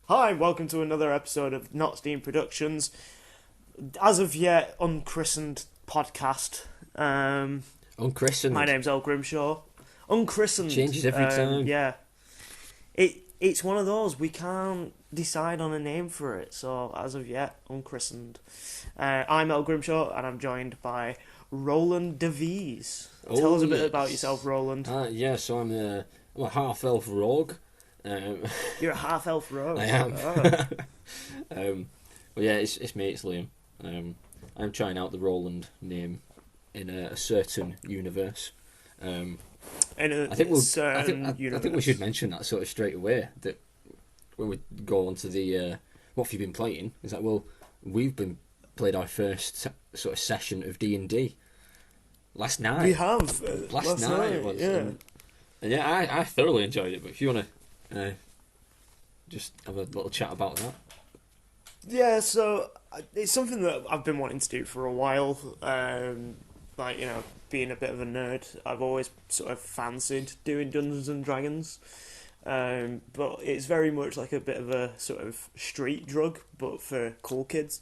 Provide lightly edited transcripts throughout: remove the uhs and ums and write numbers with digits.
Hi, welcome to another episode of NOTSTEAM Productions. As of yet, unchristened podcast. Unchristened. My name's Grimshaw. Unchristened. Changes every time. Yeah. It's one of those, we can't decide on a name for it, so as of yet, unchristened. I'm Grimshaw, and I'm joined by Ro-Land Da Vies. Tell us a bit about yourself, Ro-Land. So I'm a half-elf rogue. You're a half-elf rogue. I am. Oh. Well, yeah, it's me, it's Liam. I'm trying out the Ro-Land name in a certain universe. In I think universe. we should mention that sort of straight away. That when we go on to the what have you been playing? Is that we've been played our first sort of session of D&D last night. We have last night it was. Yeah. And yeah, I thoroughly enjoyed it. But if you want to just have a little chat about that. Yeah, so it's something that I've been wanting to do for a while. Being a bit of a nerd, I've always sort of fancied doing Dungeons and Dragons. But it's very much like a bit of a sort of street drug, but for cool kids.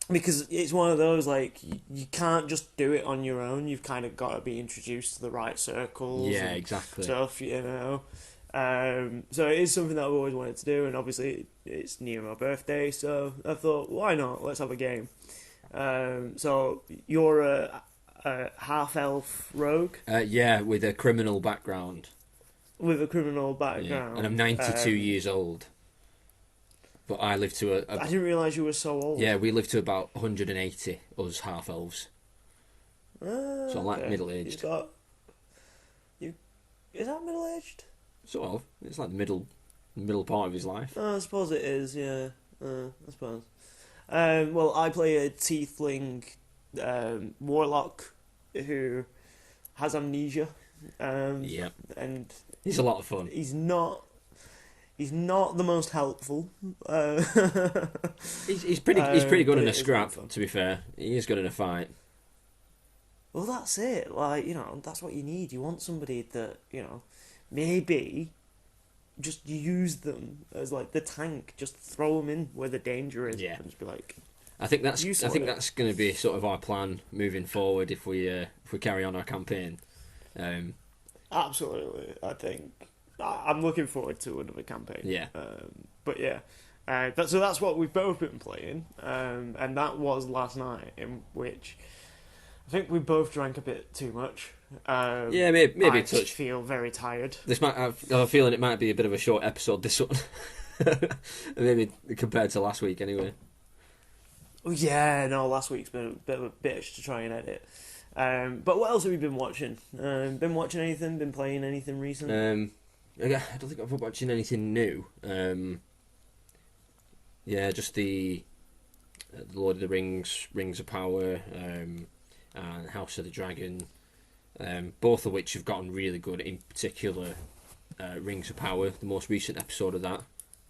Because it's one of those, like, you can't just do it on your own. You've kind of got to be introduced to the right circles. Yeah, exactly. Stuff, you know. So it is something that I've always wanted to do, and obviously it's near my birthday, so I thought, why not? Let's have a game. So you're a half-elf rogue? Yeah, with a criminal background. With a criminal Yeah. background. And I'm 92 years old. But I live to I didn't realise you were so old. Yeah, we live to about 180, us half-elves. So I'm like middle-aged. Is that middle-aged? Sort of. It's like the middle part of his life. I suppose it is, yeah. I suppose. Well, I play a tiefling warlock who has amnesia. Yeah. And He's a lot of fun. he's not the most helpful. He's pretty good in a it is scrap, fun. to be fair. He is good in a fight. Well, that's it. Like, that's what you need. You want somebody that, maybe just use them as like the tank. Just throw them in where the danger is. Yeah. And just be like. I think that's going to be sort of our plan moving forward if we carry on our campaign. Absolutely, I think I'm looking forward to another campaign. Yeah. But yeah, so that's what we've both been playing, and that was last night, in which I think we both drank a bit too much. Yeah, maybe I a touch. feel very tired. I have a feeling it might be a bit of a short episode, this one. Maybe compared to last week, anyway. Oh, yeah, no, last week's been a bit of a bitch to try and edit. But what else have you been watching? Been watching anything? Been playing anything recently? I don't think I've been watching anything new. Yeah, just the Lord of the Rings, Rings of Power, and House of the Dragon, both of which have gotten really good. In particular, Rings of Power, the most recent episode of that.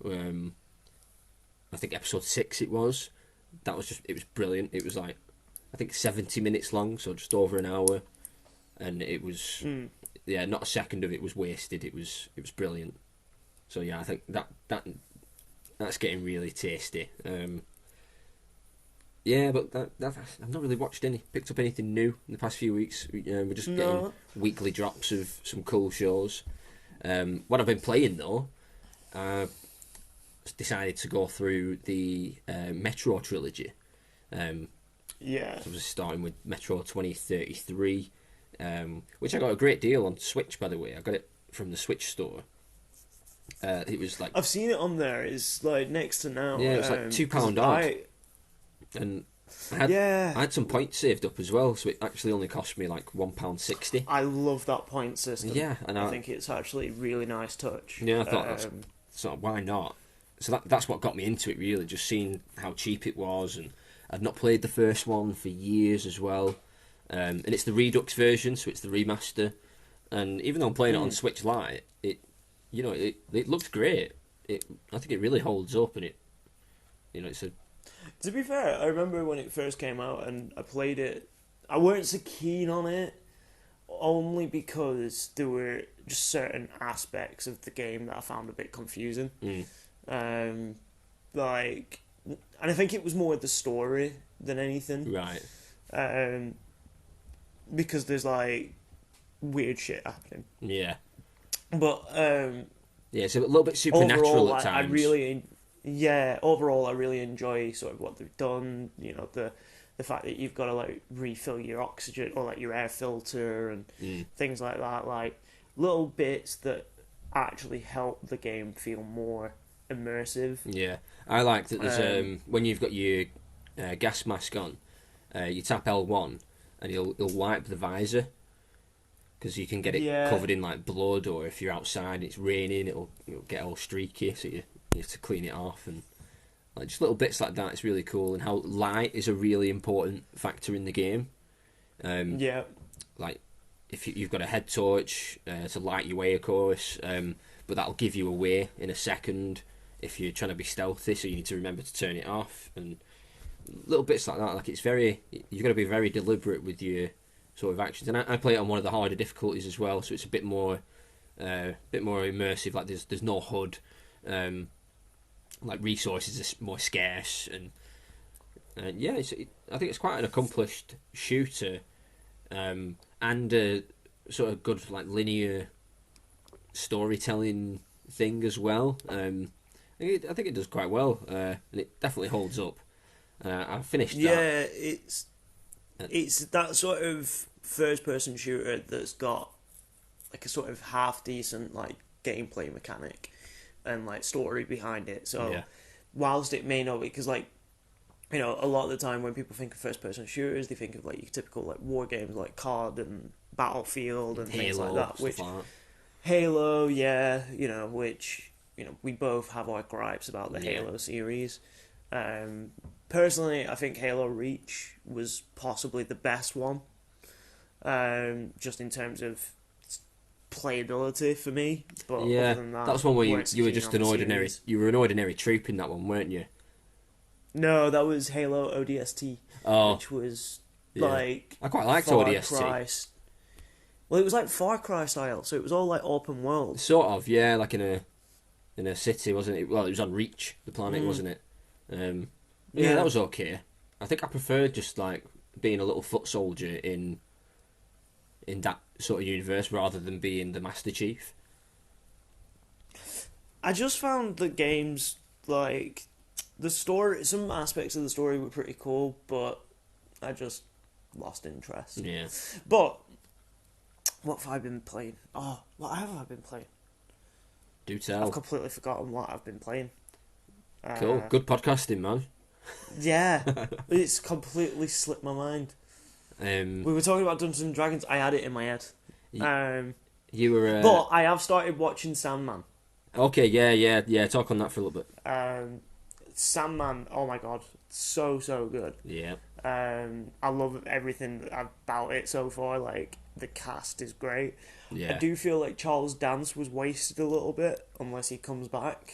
I think episode 6 it was. It was brilliant. It was like, I think 70 minutes long, so just over an hour, and it was not a second of it was wasted. It was brilliant. So yeah, I think that's getting really tasty. Yeah, but I've not really picked up anything new in the past few weeks. We're just getting weekly drops of some cool shows. What I've been playing though, decided to go through the Metro trilogy. Yeah. So I was starting with Metro 2033, which I got a great deal on Switch, by the way. I got it from the Switch store. It was like, I've seen it on there. It's like next to now. yeah, it was like £2 odd. And I had some points saved up as well, so it actually only cost me like £1.60. I love that point system. Yeah, and I think it's actually a really nice touch. Yeah, I thought so why not? So that's what got me into it, really, just seeing how cheap it was, and I'd not played the first one for years as well. And it's the Redux version, so it's the remaster. And even though I'm playing it on Switch Lite, it looks great. I think it really holds up, and it's a. To be fair, I remember when it first came out and I played it. I weren't so keen on it, only because there were just certain aspects of the game that I found a bit confusing. Like, and I think it was more the story than anything. Right. Because there's like weird shit happening. Yeah. But Yeah, it's a little bit supernatural overall, at times. overall, I really enjoy sort of what they've done. You know, the fact that you've got to like refill your oxygen or like your air filter and things like that. Like little bits that actually help the game feel more immersive. Yeah, I like that. There's when you've got your gas mask on, you tap L1 and it'll wipe the visor because you can get it covered in like blood, or if you're outside and it's raining, it'll get all streaky, so you have to clean it off, and like just little bits like that. It's really cool, and how light is a really important factor in the game. Like if you've got a head torch to light your way, of course, but that'll give you away in a second if you're trying to be stealthy, so you need to remember to turn it off, and little bits like that. Like you've got to be very deliberate with your sort of actions. And I play it on one of the harder difficulties as well, so it's a bit more immersive. Like there's no HUD, like resources are more scarce, and yeah, I think it's quite an accomplished shooter, and a sort of good like linear storytelling thing as well. I think it does quite well, and it definitely holds up. I finished that. Yeah, it's that sort of first-person shooter that's got like a sort of half-decent like gameplay mechanic and like story behind it. So whilst it may not be, because like, you know, a lot of the time when people think of first-person shooters, they think of like your typical like war games like COD and Battlefield and things like that. Which Halo, yeah, you know, which, you know, we both have our gripes about the Halo series. Personally, I think Halo Reach was possibly the best one, just in terms of playability for me. But other than that was one where you were just an ordinary. Series. You were an ordinary troop in that one, weren't you? No, that was Halo ODST, which was like I quite liked Far ODST. Cry. Well, it was like Far Cry style, so it was all like open world. Sort of, yeah, like in a city, wasn't it? Well, it was on Reach, the planet, wasn't it? Yeah, that was okay. I think I preferred just like being a little foot soldier in that sort of universe rather than being the Master Chief. I just found the games like the story. Some aspects of the story were pretty cool, but I just lost interest. Yeah. But what have I been playing? Oh, what have I been playing? Do tell. I've completely forgotten what I've been playing. Cool. Good podcasting, man. Yeah, it's completely slipped my mind. We were talking about Dungeons and Dragons. I had it in my head. You were. But I have started watching Sandman. Okay, yeah. Talk on that for a little bit. Sandman. Oh my god, so good. Yeah. I love everything about it so far. Like the cast is great. Yeah. I do feel like Charles Dance was wasted a little bit unless he comes back.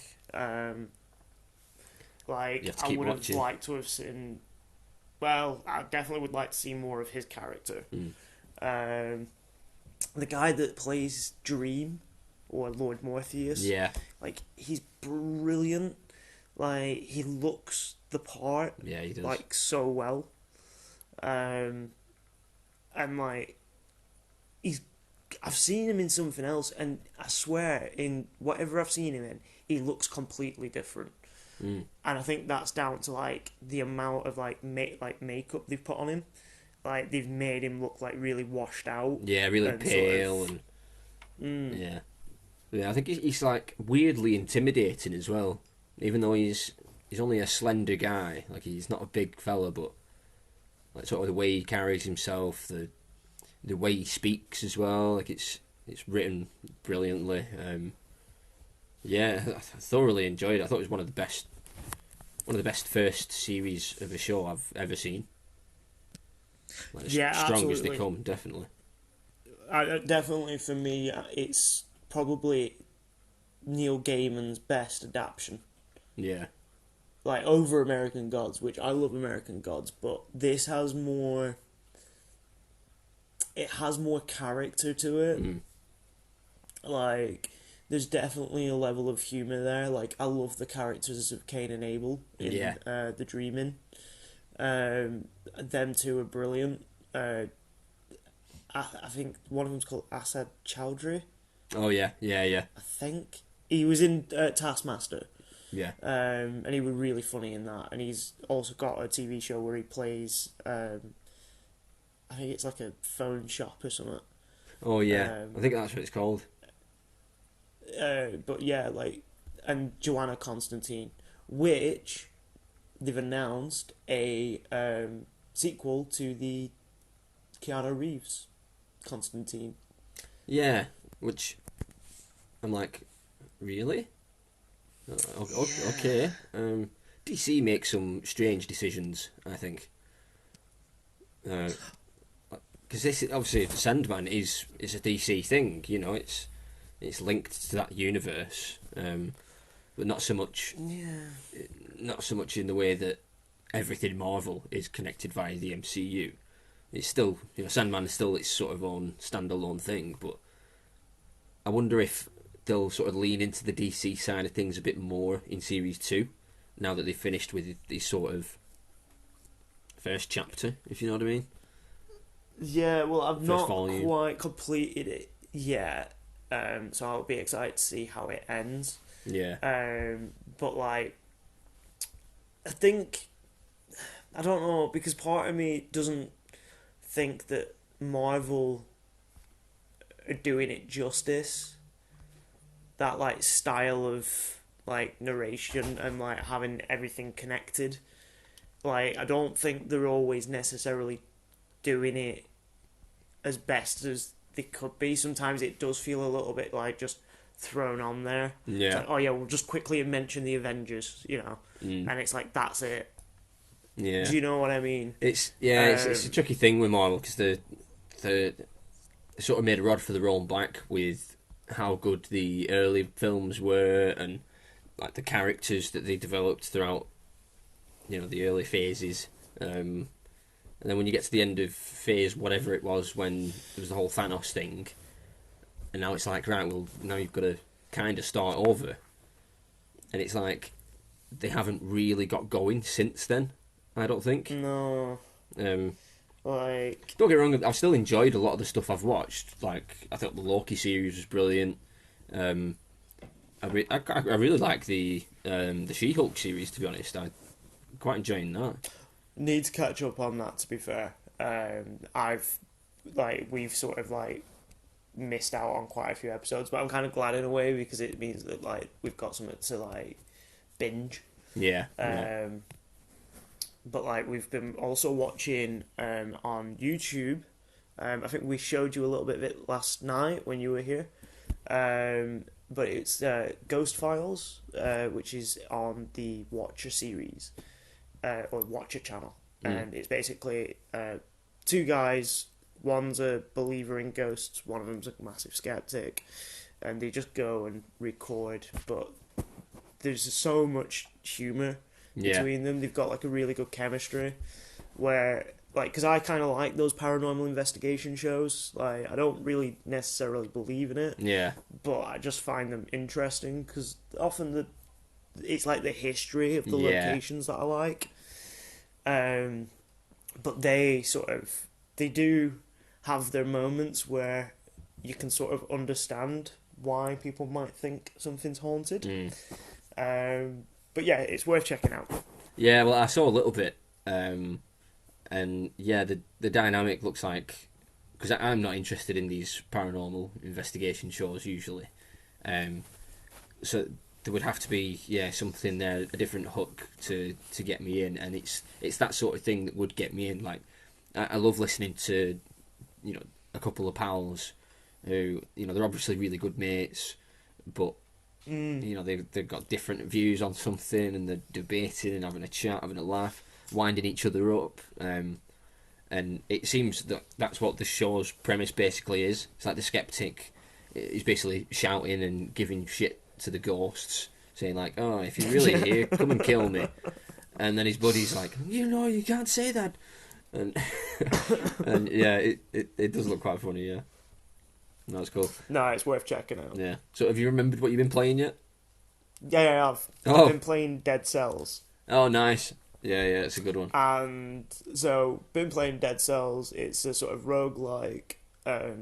Like I would have liked to have seen. Well, I definitely would like to see more of his character. The guy that plays Dream or Lord Morpheus. Yeah. Like he's brilliant. Like he looks the part. Yeah, he does. Like so well. And like I've seen him in something else, and I swear in whatever I've seen him in, he looks completely different. And I think that's down to like the amount of like makeup they've put on him. Like they've made him look like really washed out. Yeah, really pale and yeah. I think he's like weirdly intimidating as well. Even though he's only a slender guy, like he's not a big fella, but like sort of the way he carries himself, the way he speaks as well. Like it's written brilliantly. Yeah, I thoroughly enjoyed it. I thought it was one of the best first series of a show I've ever seen. Like, strong absolutely. as they come, definitely. Definitely for me, it's probably Neil Gaiman's best adaptation. Yeah. Like over American Gods, which I love American Gods, but this has more. It has more character to it. Like, there's definitely a level of humour there. Like, I love the characters of Cain and Abel Yeah. in The Dreaming. Them two are brilliant. I think one of them's called Asad Chowdhury. Oh yeah, yeah, yeah, I think he was in Taskmaster, yeah. and he was really funny in that. And he's also got a TV show where he plays. I think it's like a phone shop or something. Oh yeah, I Um, think that's what it's called. but yeah, like, and Joanna Constantine, which they've announced a sequel to the Keanu Reeves Constantine. Yeah, which I'm like, really? Yeah. Okay. DC makes some strange decisions, I think. Because this obviously Sandman is a DC thing, you know. It's linked to that universe, but Yeah. not so much in the way that everything Marvel is connected via the MCU. It's still, you know, Sandman is still its sort of own standalone thing, but I wonder if they'll sort of lean into the DC side of things a bit more in Series 2, now that they've finished with the sort of first chapter, if you know what I mean. Yeah, well, I've First not volume. quite completed it yet, so I'll be excited to see how it ends. Yeah. But like, I think I don't know because part of me doesn't think that Marvel are doing it justice. That like style of like narration and like having everything connected. Like, I don't think they're always necessarily doing it as best as they could be. Sometimes it does feel a little bit like just thrown on there. It's Yeah. like, oh yeah, we'll just quickly mention the Avengers, Mm. and it's like that's it. Yeah. Do you know what I mean? It's a Um, tricky thing with Marvel because the they sort of made a rod for their own back with how good the early films were and like the characters that they developed throughout, you know, the early phases. And then when you get to the end of phase whatever it was when there was the whole Thanos thing, and now it's like, right, well, now you've got to kind of start over, and it's like they haven't really got going since then. I don't think. no, Um, like don't get me wrong, I've still enjoyed a lot of the stuff I've watched. Like I thought the Loki series was brilliant. Um, I really like the She-Hulk series. To be honest, I'm quite enjoying that. need to catch up on that. To be fair, I've like we've sort of like missed out on quite a few episodes, but I'm kind of glad in a way because it means that like we've got something to like binge. Yeah, yeah. But like we've been also watching on YouTube. I think we showed you a little bit of it last night when you were here. But it's Ghost Files, which is on the Watcher series or Watcher channel, Mm. and it's basically two guys. One's a believer in ghosts. One of them's a massive skeptic, and they just go and record. But there's so much humor Yeah, between them. They've got like a really good chemistry where like because I kind of like those paranormal investigation shows. Like I don't really necessarily believe in it, yeah, but I just find them interesting because often it's like the history of the yeah, locations that I like. Um, but they do have their moments where you can sort of understand why people might think something's haunted. mm. But yeah, it's worth checking out. Yeah. Well, I saw a little bit, and yeah, the dynamic looks like, because I'm not interested in these paranormal investigation shows usually, um, so there would have to be something there, a different hook to get me in, and it's that sort of thing that would get me in. Like I love listening to, you know, a couple of pals who, you know, they're obviously really good mates, but Mm. you know they've got different views on something and they're debating and having a chat, having a laugh, winding each other up. And it seems that that's what the show's premise basically is. It's like the skeptic is basically shouting and giving shit to the ghosts, saying like, "Oh, if you're really here, come and kill me." And then his buddy's like, "You know, you can't say that." And and yeah, it does look quite funny, yeah. That's cool. No, it's worth checking out. Yeah. So have you remembered what you've been playing yet? Yeah, I've Oh. been playing Dead Cells. Oh, nice. Yeah, it's a good one. And so, been playing Dead Cells. It's a sort of roguelike. I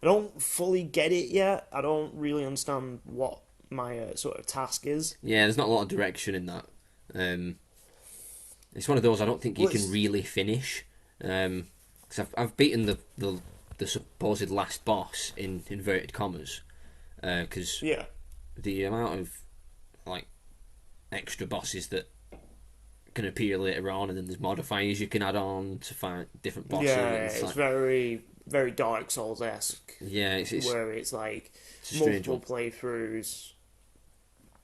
don't fully get it yet. I don't really understand what my sort of task is. Yeah, there's not a lot of direction in that. It's one of those I don't think you can really finish. Because I've beaten the supposed last boss in inverted commas. Because the amount of like extra bosses that can appear later on, and then there's modifiers you can add on to find different bosses. Yeah, it's like, very, very Dark Souls-esque. Yeah, it's where it's like it's multiple playthroughs.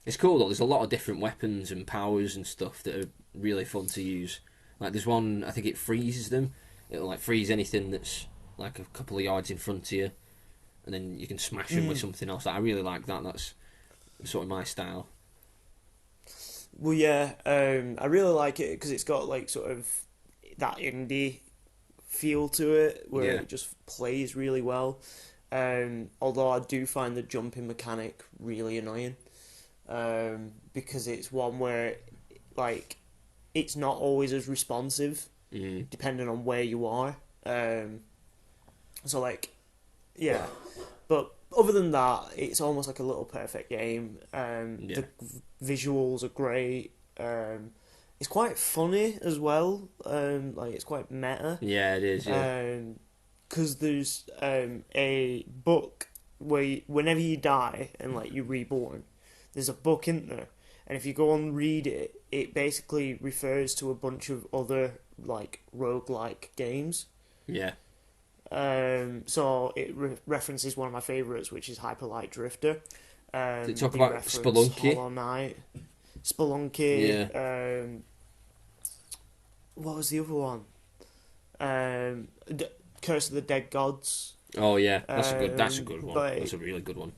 It's cool though. There's a lot of different weapons and powers and stuff that are really fun to use. Like there's one, I think it freezes them. It'll like freeze anything that's like a couple of yards in front of you, and then you can smash them with something else. I really like that. That's sort of my style. Well, yeah, I really like it because it's got like sort of that indie feel to it, where it just plays really well. Although I do find the jumping mechanic really annoying, because it's one where like it's not always as responsive, depending on where you are. So like, yeah, but other than that, it's almost like a little perfect game. The visuals are great. It's quite funny as well. Like it's quite meta. Yeah, it is. Yeah. Because there's a book where whenever you die and like you're reborn, there's a book in there, and if you go and read it, it basically refers to a bunch of other like roguelike games. Yeah. So it references one of my favourites, which is Hyper Light Drifter. Did it talk about Spelunky? Hollow Knight, Spelunky. Yeah. What was the other one? Curse of the Dead Gods. Oh yeah, that's a good one. Like, that's a really good one.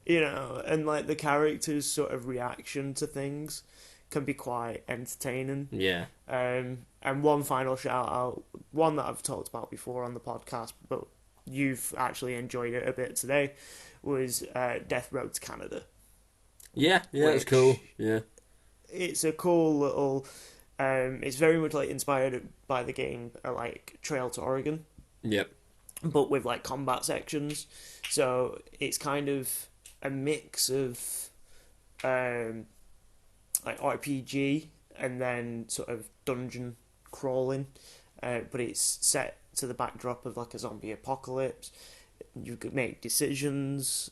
You know, and like the characters' sort of reaction to things can be quite entertaining. Yeah. And one final shout out, one that I've talked about before on the podcast, but you've actually enjoyed it a bit today, was Death Road to Canada. Yeah, it's cool. Yeah. It's a cool little. It's very much like inspired by the game, like Trail to Oregon. Yep. But with like combat sections, so it's kind of a mix of, like RPG and then sort of dungeon crawling, but it's set to the backdrop of like a zombie apocalypse. You could make decisions.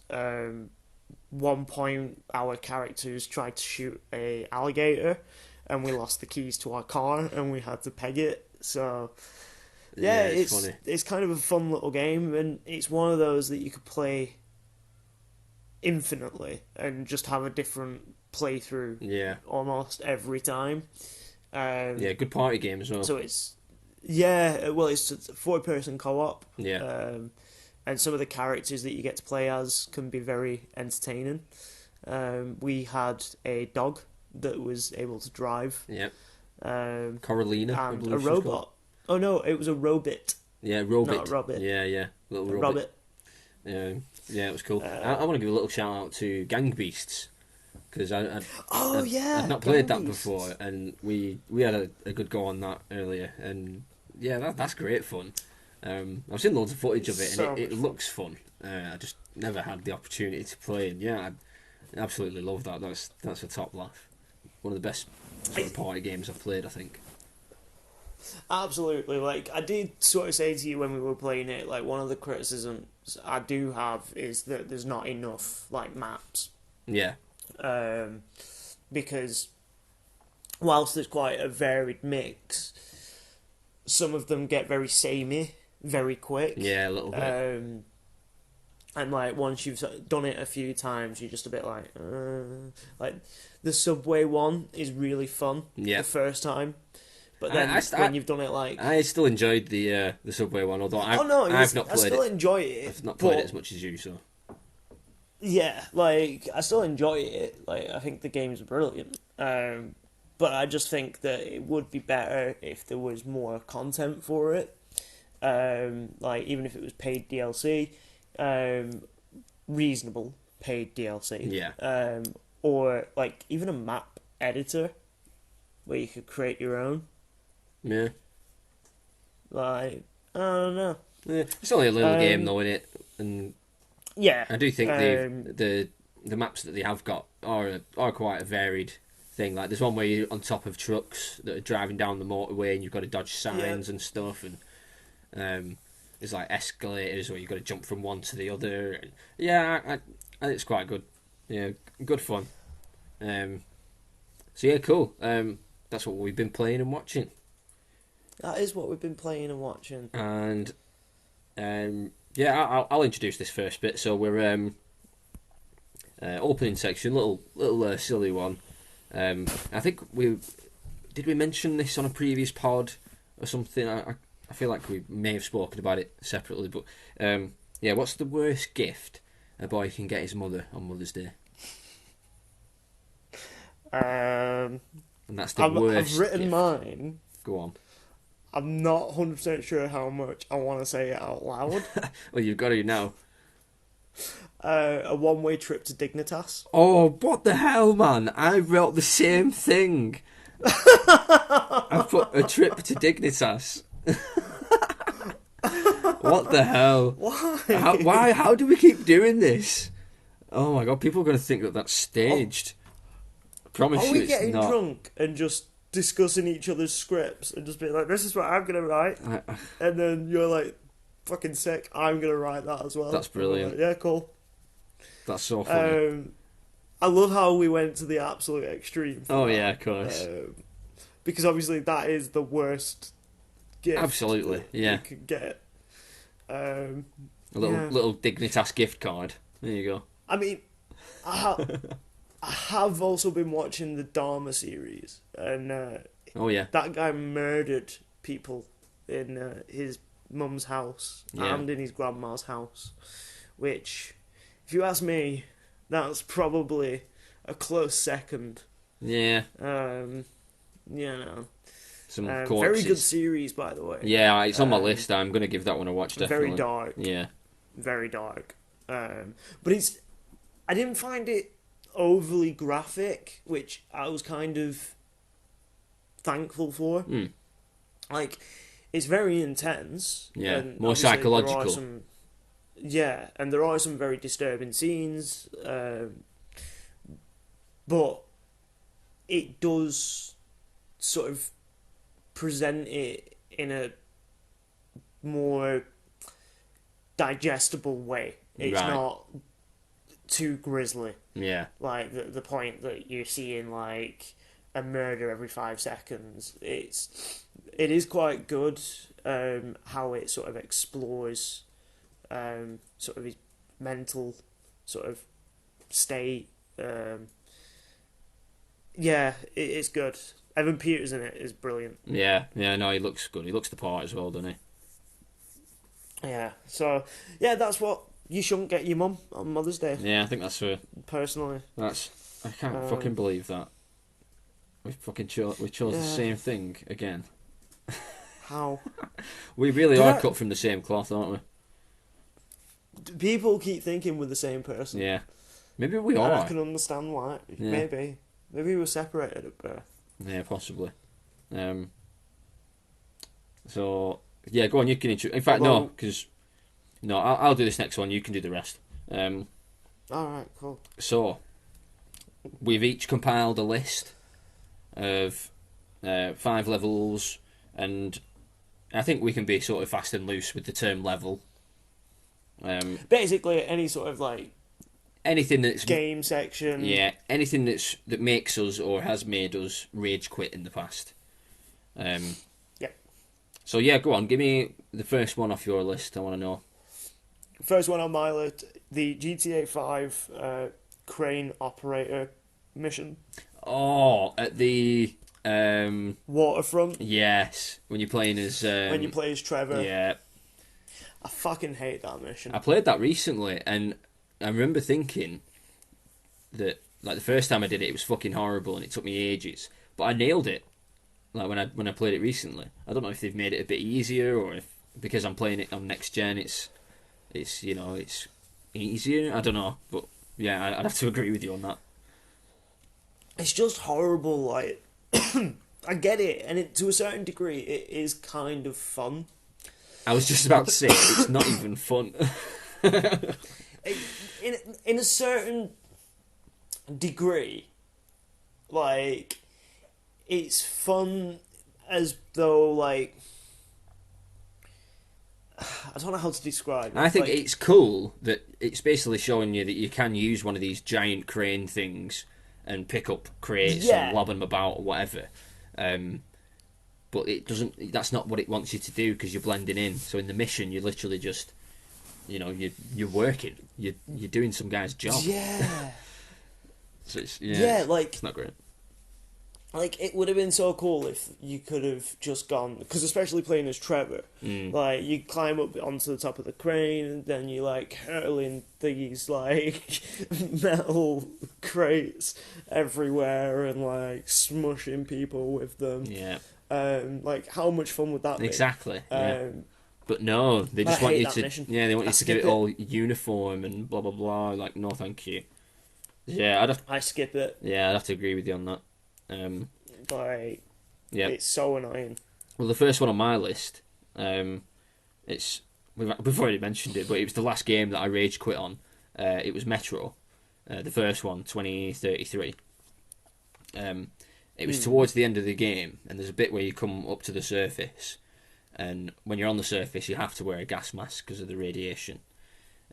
One point, our characters tried to shoot a alligator, and we lost the keys to our car, and we had to peg it. So, yeah, it's funny. It's kind of a fun little game, and it's one of those that you could play infinitely and just have a different playthrough. Yeah. Almost every time. Good party game as well. So it's it's a 4-person co-op. Yeah. And some of the characters that you get to play as can be very entertaining. We had a dog that was able to drive. Yep. Coralina, and a robot. Oh no, it was a robot. Yeah, robot. Not a robot. Yeah, little robot. Yeah, it was cool. I want to give a little shout out to Gang Beasts, because I'd not played that before, and we had a good go on that earlier, and yeah, that's great fun. I've seen loads of footage of it, and it looks fun. I just never had the opportunity to play, and yeah, I absolutely love that. That's a top laugh. One of the best sort of party games I've played, I think. Absolutely. Like, I did sort of say to you when we were playing it, like, one of the criticisms I do have is that there's not enough, like, maps. Yeah. Because whilst there's quite a varied mix, some of them get very samey very quick. Yeah, a little bit. And like once you've done it a few times, you're just a bit like the subway one is really fun. Yeah. The first time, but then when you've done it like I still enjoyed the subway one, although I've not played it. I still enjoy it. I've not played it as much as you, so yeah, like I still enjoy it. Like I think the game's brilliant. But I just think that it would be better if there was more content for it. Like even if it was paid DLC. reasonable paid DLC. Yeah. Or like even a map editor where you could create your own. Yeah. Like, I don't know. Yeah. It's only a little game Um, though, innit? And yeah. I do think Um, the maps that they have got are quite a varied thing. Like there's one where you're on top of trucks that are driving down the motorway and you've got to dodge yeah. signs and stuff, and there's like escalators where you've got to jump from one to the other. And yeah, I think it's quite good. Yeah, good fun. So yeah, cool. That's what we've been playing and watching. That is what we've been playing and watching. And yeah, I'll introduce this first bit. So we're opening section, little silly one. I think we mention this on a previous pod or something. I feel like we may have spoken about it separately, but yeah, what's the worst gift a boy can get his mother on Mother's Day? Um, And that's the worst. I've written gift. mine. Go on. I'm not 100% sure how much I want to say it out loud. Well, you've got to now. A one-way trip to Dignitas. Oh, what the hell, man! I wrote the same thing. I put a trip to Dignitas. What the hell? Why? Why? How do we keep doing this? Oh my god, people are going to think that that's staged. I promise Are you we it's getting not. drunk and just discussing each other's scripts and just being like, this is what I'm going to write? And then you're like, fucking sick, I'm going to write that as well. That's brilliant. Like, yeah, cool. That's so funny. I love how we went to the absolute extreme. Oh that. yeah, of course. Because obviously that is the worst gift. Absolutely, yeah. You could get. A little Dignitas gift card. There you go. I mean, I have also been watching the Dharma series, and Oh yeah. that guy murdered people in his mum's house and in his grandma's house, which, if you ask me, that's probably a close second. Yeah. You know. Some Very corpses. good series, by the way. Yeah, it's on my list. I'm going to give that one a watch, definitely. Very dark. Yeah. Very dark. But I didn't find it overly graphic, which I was kind of thankful for. Mm. Like, it's very intense. Yeah, and more obviously psychological. And there are some very disturbing scenes. But it does sort of present it in a more digestible way. It's Right. not too grisly. Yeah. Like the point that you're seeing like a murder every 5 seconds. It is quite good how it sort of explores sort of his mental sort of state. It's good. Evan Peters in it is brilliant. Yeah, no, he looks good. He looks the part as well, doesn't he? Yeah, so yeah, that's what you shouldn't get your mum on Mother's Day. Yeah, I think that's Personally, I can't fucking believe that. We chose the same thing again. how We really Did are I- cut from the same cloth, aren't we? people keep thinking we're the same person. Yeah. Maybe we And I are. can understand why. Yeah. Maybe we were separated at birth. Yeah, possibly. So yeah, go on. You can in fact Although- no, I'll do this next one. You can do the rest. All right, cool. So we've each compiled a list of 5 levels, and I think we can be sort of fast and loose with the term level. Basically, any sort of like Anything that's game section. yeah, anything that makes us or has made us rage quit in the past. Yeah. So yeah, go on. Give me the first one off your list. I want to know. First one on my list, the GTA 5 crane operator mission. Oh, at the Waterfront. yes, when you're playing as When you play as Trevor. yeah, I fucking hate that mission. I played that recently, and I remember thinking that like the first time I did it, it was fucking horrible, and it took me ages. But I nailed it. Like when I played it recently, I don't know if they've made it a bit easier or if because I'm playing it on next gen, it's it's it's easier. I don't know, but yeah, I'd have to agree with you on that. It's just horrible. Like, I get it, and to a certain degree, it is kind of fun. I was just about to say it's not even fun. In a certain degree, like, it's fun as though, like, I don't know how to describe it. I think like, it's cool that it's basically showing you that you can use one of these giant crane things and pick up crates and yeah, lob them about or whatever. But it doesn't. That's not what it wants you to do because you're blending in. So in the mission, you're literally just, you're working. You're doing some guy's job. yeah, So it's like, it's not great. like, it would have been so cool if you could have just gone, because especially playing as Trevor, like, you climb up onto the top of the crane, and then you, like, hurling these, like, metal crates everywhere, and, like, smushing people with them. Yeah. Like, how much fun would that be? Exactly. Yeah. But no, they just want you to. Mission. Yeah, they want you to get it all uniform and blah blah blah. Like, no, thank you. Yeah, I skip it. Yeah, I'd have to agree with you on that. Like, Yeah. it's so annoying. Well, the first one on my list, it's we've already mentioned it, but it was the last game that I rage quit on. It was Metro, the first one, 2033. It was towards the end of the game, and there's a bit where you come up to the surface, and when you're on the surface, you have to wear a gas mask because of the radiation.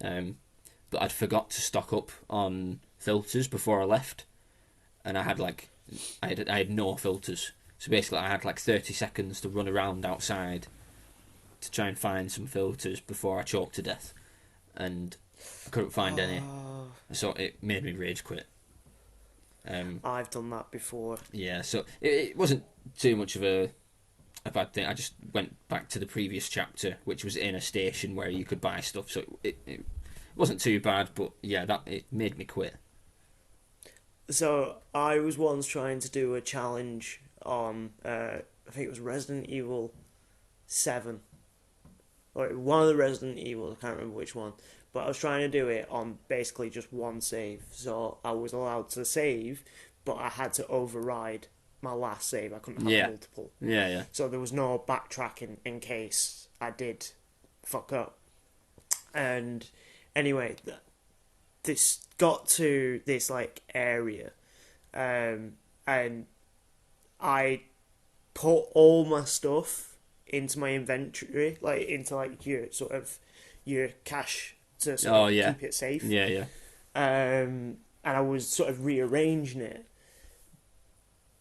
But I'd forgot to stock up on filters before I left, and I had no filters. So basically, I had like 30 seconds to run around outside to try and find some filters before I choked to death, and I couldn't find any. So it made me rage quit. I've done that before. Yeah, so it wasn't too much of a bad thing. I just went back to the previous chapter, which was in a station where you could buy stuff. So it wasn't too bad, but yeah, it made me quit. So I was once trying to do a challenge on, I think it was Resident Evil 7. Or one of the Resident Evils, I can't remember which one. But I was trying to do it on basically just one save. So I was allowed to save, but I had to override my last save. I couldn't have multiple. Yeah, yeah. So there was no backtracking in case I did fuck up. And anyway, this got to this, like, area. And I put all my stuff into my inventory, like, into, like, your sort of, your cache to sort of keep it safe. Yeah, yeah. And I was sort of rearranging it,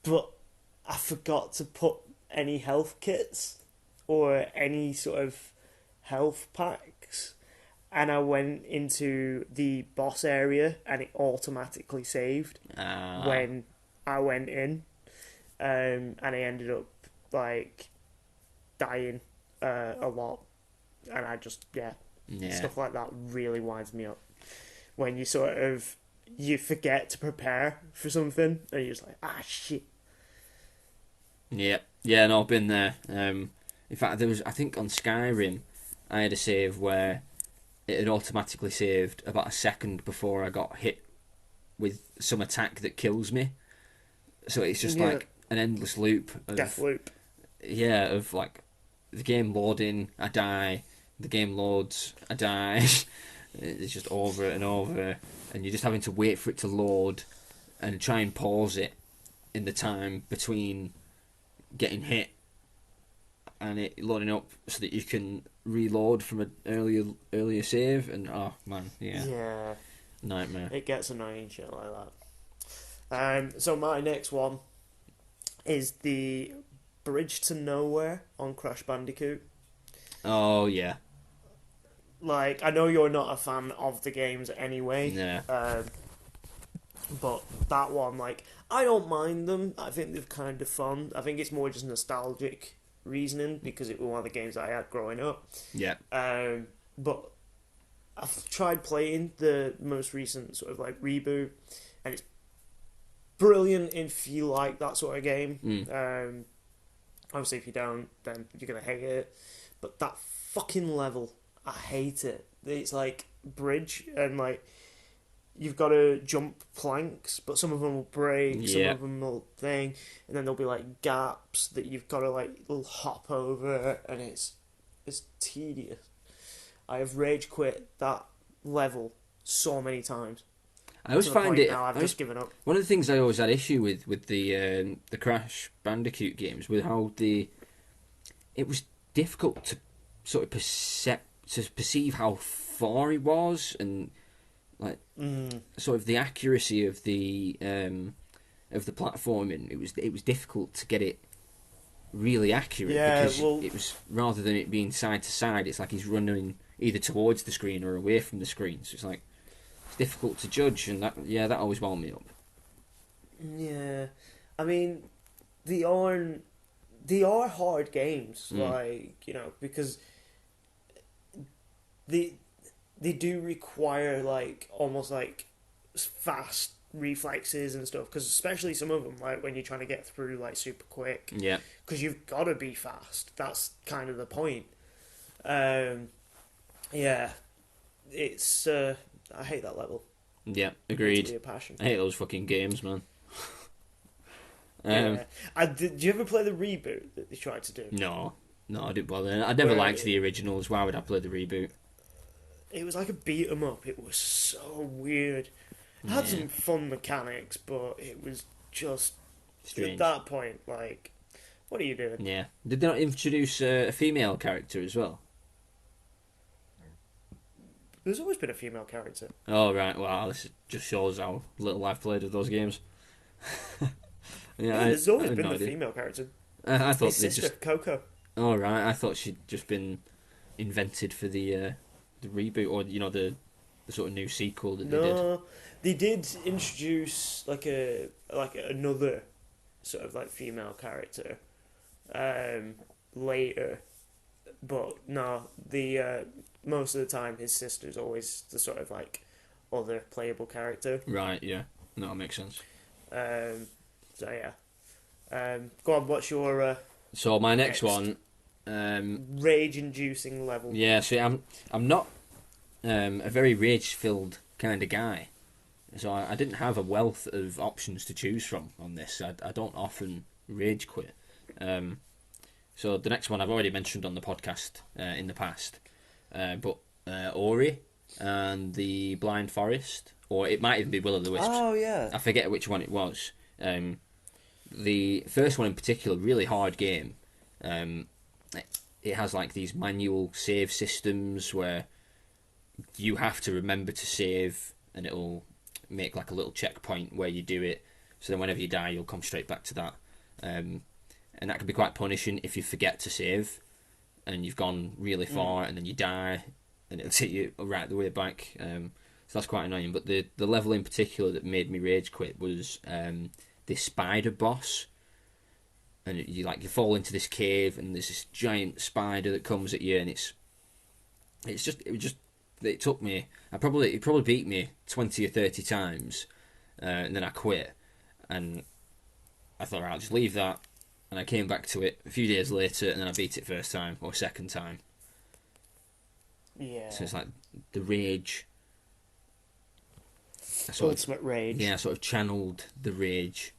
but I forgot to put any health kits or any sort of health packs, and I went into the boss area and it automatically saved when I went in, and I ended up, like, dying a lot, and I just stuff like that really winds me up when you sort of you forget to prepare for something and you're just like, shit. Yeah, no, I've been there. In fact, there was, I think on Skyrim, I had a save where it had automatically saved about a second before I got hit with some attack that kills me. So it's just like an endless loop of death loop. Yeah, of like the game loading, I die. The game loads, I die. It's just over and over, and you're just having to wait for it to load and try and pause it in the time between getting hit and it loading up so that you can reload from an earlier save. And oh man, yeah, nightmare. It gets annoying shit like that. So my next one is the Bridge to Nowhere on Crash Bandicoot. Oh yeah. Like, I know you're not a fan of the games anyway. Yeah. But that one, like, I don't mind them. I think they're kind of fun. I think it's more just nostalgic reasoning because it was one of the games I had growing up. Yeah. But I've tried playing the most recent sort of, like, reboot, and it's brilliant if you like that sort of game. Obviously, if you don't, then you're going to hate it. But that fucking level, I hate it it's like bridge, and like you've got to jump planks, but some of them will break, some Yeah. of them will thing, and then there'll be like gaps that you've got to like hop over, and it's tedious. I have rage quit that level so many times I always to the find point it. now I've just given up. One of the things I always had issue with the Crash Bandicoot games, with how it was difficult to sort of perceive how far he was, and like sort of the accuracy of the platforming. It was difficult to get it really accurate, Yeah, because well, it was, rather than it being side to side, it's like he's running either towards the screen or away from the screen. So it's like it's difficult to judge, and that always wound me up. yeah. I mean, they are they are hard games, Mm. like, you know, because they they do require like almost like fast reflexes and stuff, because especially some of them, like when you're trying to get through like super quick, Yeah, because you've got to be fast. That's kind of the point. Yeah, it's I hate that level. yeah, Meant to be agreed. a passion. I hate those fucking games, man. Yeah. Did you ever play the reboot that they tried to do? No, I didn't bother. I never Where liked the originals. Why would I play the reboot? it was like a beat 'em up. It was so weird. It had Yeah. some fun mechanics, but it was just Strange. at that point, like, what are you doing? Yeah. Did they not introduce a female character as well? There's always been a female character. Oh, right. Well, this just shows how little I've played of those games. Yeah, there's always had been no a idea. female character. I thought His they sister, just. Coco. Oh, right. I thought she'd just been invented for the reboot, or the sort of new sequel that they did. No, they did introduce like another sort of like female character later, but no, the most of the time his sister's always the sort of like other playable character. Right. Yeah. No, that makes sense. So yeah, go on. What's your So my next Next. one. rage-inducing level? Yeah. See, I'm not a very rage-filled kind of guy, so I didn't have a wealth of options to choose from on this. I don't often rage quit. So the next one I've already mentioned on the podcast in the past, but Ori and the Blind Forest, or it might even be Will o' the Wisps. Oh yeah. I forget which one it was. The first one in particular, really hard game. It has like these manual save systems where you have to remember to save, and it'll make like a little checkpoint where you do it. So then whenever you die, you'll come straight back to that. And that can be quite punishing if you forget to save and you've gone really far and then you die and it'll take you right the way back. So that's quite annoying. But the level in particular that made me rage quit was this spider boss. And you fall into this cave and there's this giant spider that comes at you, and it took me. It probably beat me 20 or 30 times, and then I quit. And I thought, right, I'll just leave that. And I came back to it a few days later, and then I beat it first time or second time. Yeah. So it's like the rage. Ultimate rage. Yeah, I sort of channeled the rage.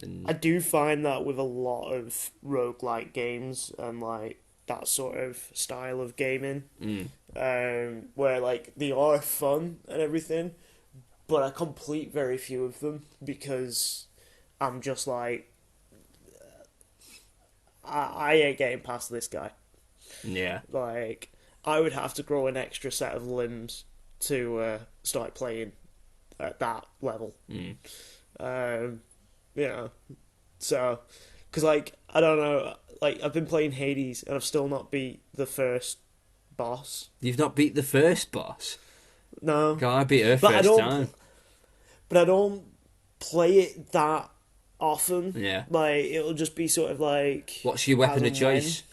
And I do find that with a lot of roguelike games and like that sort of style of gaming, where like they are fun and everything, but I complete very few of them because I'm just like, I ain't getting past this guy. yeah, Like, I would have to grow an extra set of limbs to start playing at that level. You know, so, because like, I don't know, like, I've been playing Hades and I've still not beat the first boss. you've not beat the first boss. No. God, I beat her But I first don't- time. But I don't play it that often. Yeah. Like, it'll just be sort of like... What's your weapon as of and choice?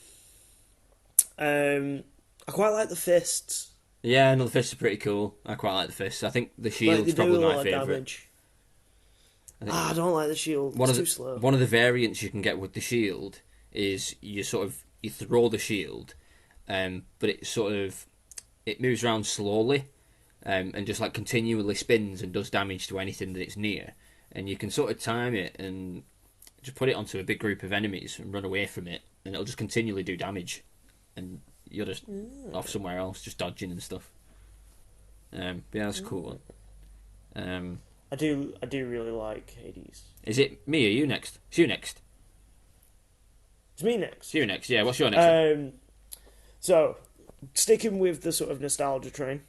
when. I quite like the fists. Yeah, no, the fists are pretty cool. I quite like the fists. I think the Like, shield's they do probably a my lot of favourite. damage. I think I don't like the shield. It's too slow. one of the variants you can get with the shield is you throw the shield, but it sort of it moves around slowly, and just like continually spins and does damage to anything that it's near, and you can sort of time it and just put it onto a big group of enemies and run away from it, and it'll just continually do damage, and you're just off somewhere else, just dodging and stuff. But yeah, that's a cool one. I do really like Hades. Is it me or you next? It's you next. It's me next. It's you next. Yeah, what's your next one? So, sticking with the sort of nostalgia train,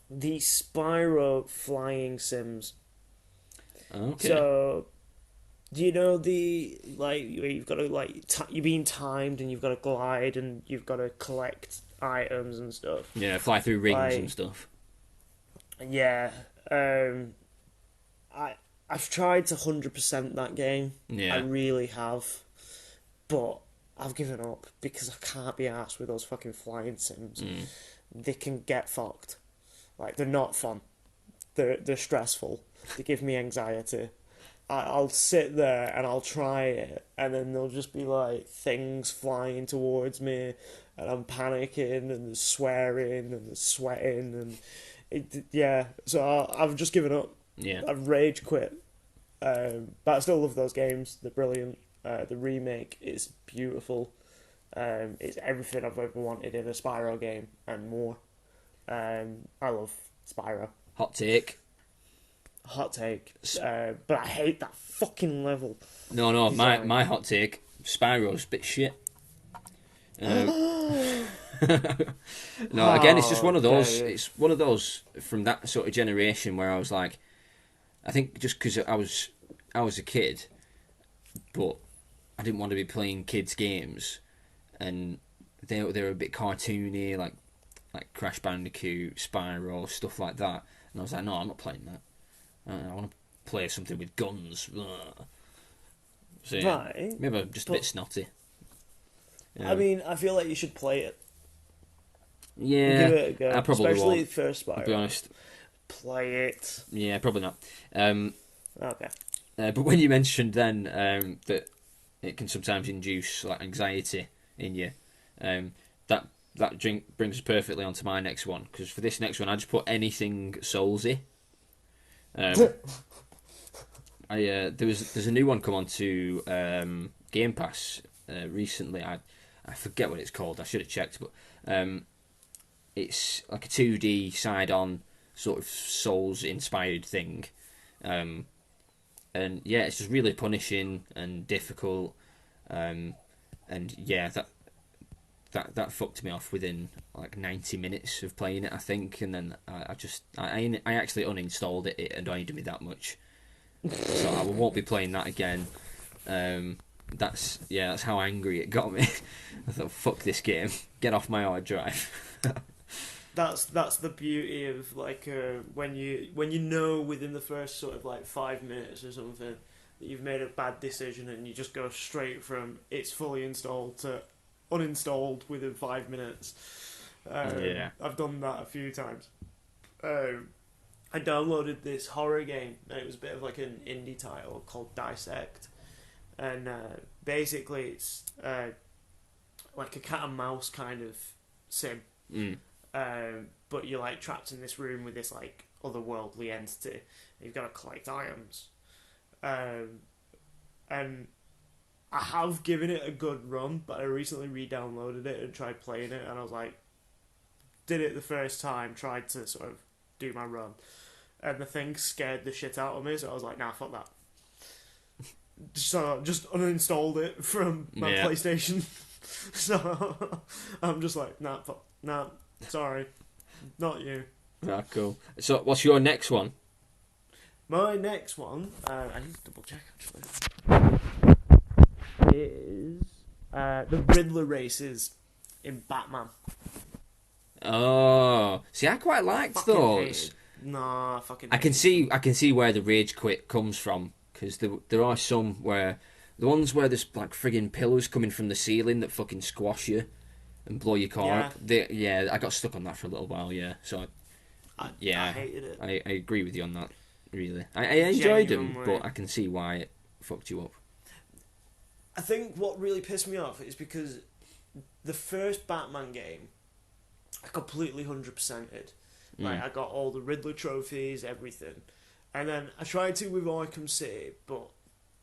the Spyro flying sims. Okay. So, do you know the like you've got to like you're being timed and you've got to glide and you've got to collect items and stuff. Yeah, fly through rings and stuff. Yeah. I've tried to 100% that game. Yeah. I really have, but I've given up because I can't be arsed with those fucking flying sims. They can get fucked. Like, they're not fun. They're stressful. They give me anxiety. I'll sit there and I'll try it, and then there'll just be like things flying towards me, and I'm panicking, and there's swearing and there's sweating, and so I've just given up. Yeah. I've rage quit. But I still love those games. They're brilliant. The remake is beautiful. It's everything I've ever wanted in a Spyro game and more. I love Spyro. Hot take. Hot take. But I hate that fucking level. No, my hot take. Spyro's a bit shit. No, again, it's just one of those. Okay. It's one of those from that sort of generation where I was like, I think just because I was a kid, but I didn't want to be playing kids' games, and they were a bit cartoony, like Crash Bandicoot, Spyro, stuff like that. And I was like, no, I'm not playing that. I want to play something with guns. Ugh. So yeah, Right. maybe I'm just a bit snotty. I mean, I feel like you should play it. Yeah, Give it a go. I probably Especially won't. first Spyro. I'll be honest. Play it. Yeah, probably not. Okay. But when you mentioned then that it can sometimes induce like anxiety in you, that brings us perfectly onto my next one, because for this next one I just put anything Soulsy. There's a new one come on to Game Pass recently. I forget what it's called. I should have checked, but it's like a 2D side-on sort of Souls-inspired thing. And yeah, it's just really punishing and difficult. And yeah, that fucked me off within like 90 minutes of playing it, I think. And then I actually uninstalled it. It annoyed me that much, so I won't be playing that again. That's how angry it got me. I thought, fuck this game, get off my hard drive. That's the beauty of like when you know within the first sort of like 5 minutes or something that you've made a bad decision, and you just go straight from it's fully installed to uninstalled within 5 minutes. Yeah, I've done that a few times. I downloaded this horror game, and it was a bit of like an indie title called Dissect, and basically it's like a cat and mouse kind of sim. But you're like trapped in this room with this like otherworldly entity. You've got to collect items, and I have given it a good run, but I recently re-downloaded it and tried playing it, and I was like, did it the first time, tried to sort of do my run, and the thing scared the shit out of me, so I was like, nah, fuck that. So I just uninstalled it from my PlayStation. So I'm just like, nah, sorry, not you. Ah, cool. So what's your next one? My next one, I need to double check actually, is the Riddler races in Batman. Oh, see, I quite liked Fucking those. hated. Nah, fucking. I can see where the rage quit comes from, because there are some where the ones where there's like friggin' pillars coming from the ceiling that fucking squash you and blow your car up. I got stuck on that for a little while. Yeah, so I hated it. I agree with you on that. Really, I enjoyed them, but I can see why it fucked you up. I think what really pissed me off is because the first Batman game I completely 100%ed. Like, I got all the Riddler trophies, everything. And then I tried to with Arkham City, but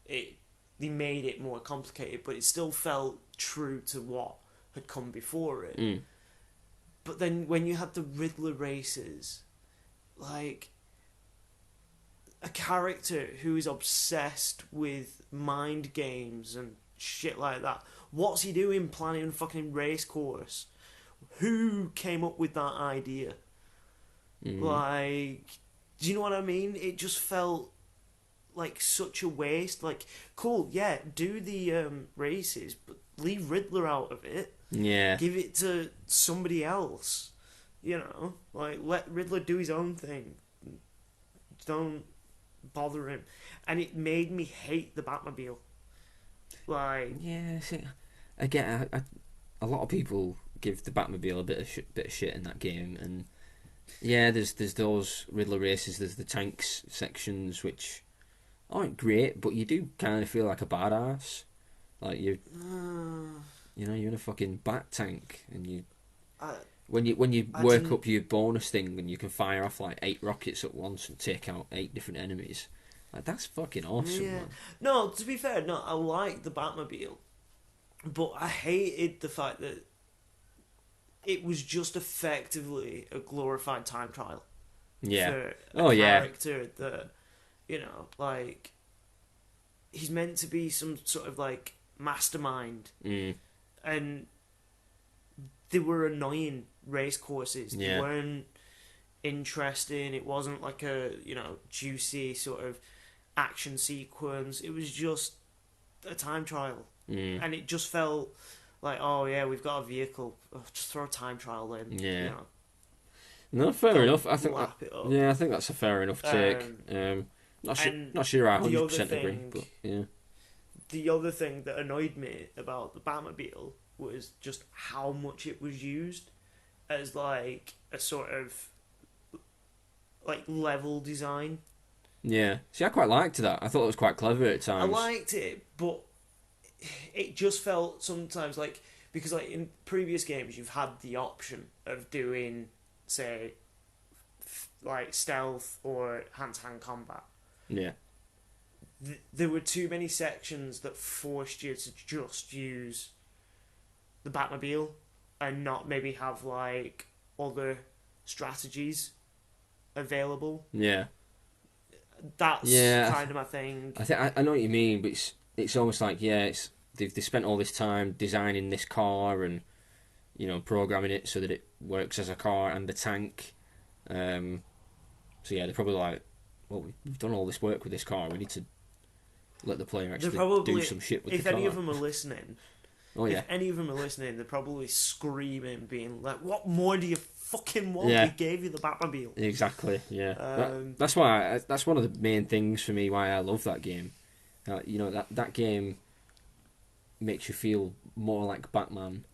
they made it more complicated, but it still felt true to what had come before it. But then when you had the Riddler races, like, a character who is obsessed with mind games and shit like that, what's he doing planning a fucking race course? Who came up with that idea? Like, do you know what I mean? It just felt like such a waste. Like, cool, yeah, do the races, but leave Riddler out of it. Yeah. Give it to somebody else. You know, like, let Riddler do his own thing. Don't bother him. And it made me hate the Batmobile. Like, Yeah, see, again, a lot of people give the Batmobile a bit of shit in that game, and yeah, there's those Riddler races, there's the tanks sections which aren't great, but you do kind of feel like a badass, like you know, you're in a fucking bat tank, and when you work up your bonus thing and you can fire off like 8 rockets at once and take out 8 different enemies, like that's fucking awesome, man. No, to be fair, no, I like the Batmobile, but I hated the fact that it was just effectively a glorified time trial. Yeah. For a character that, you know, like, he's meant to be some sort of like mastermind, and they were annoying race courses. They weren't interesting. It wasn't like a, you know, juicy sort of action sequence. It was just a time trial, and it just felt like, oh yeah, we've got a vehicle. Oh, just throw a time trial in. Yeah. You know? No, fair enough. I think lap it up. yeah, I think that's a fair enough take. Not sure I 100% agree, but yeah. The other thing that annoyed me about the Batmobile was just how much it was used as like a sort of like level design. Yeah. See, I quite liked that. I thought it was quite clever at times. I liked it, but it just felt sometimes like, because like in previous games you've had the option of doing, say, like stealth or hand-to-hand combat. Yeah. There were too many sections that forced you to just use the Batmobile and not maybe have like other strategies available. Yeah. That's kind of my thing. I know what you mean, but it's almost like, yeah, they spent all this time designing this car and, you know, programming it so that it works as a car and a tank. So yeah, they're probably like, well, we've done all this work with this car. We need to let the player actually do some shit with the car. If any of them are listening, if any of them are listening, they're probably screaming, being like, "What more do you fucking want? Yeah. We gave you the Batmobile." Exactly. Yeah. That's why. That's one of the main things for me why I love that game. You know, that game makes you feel more like Batman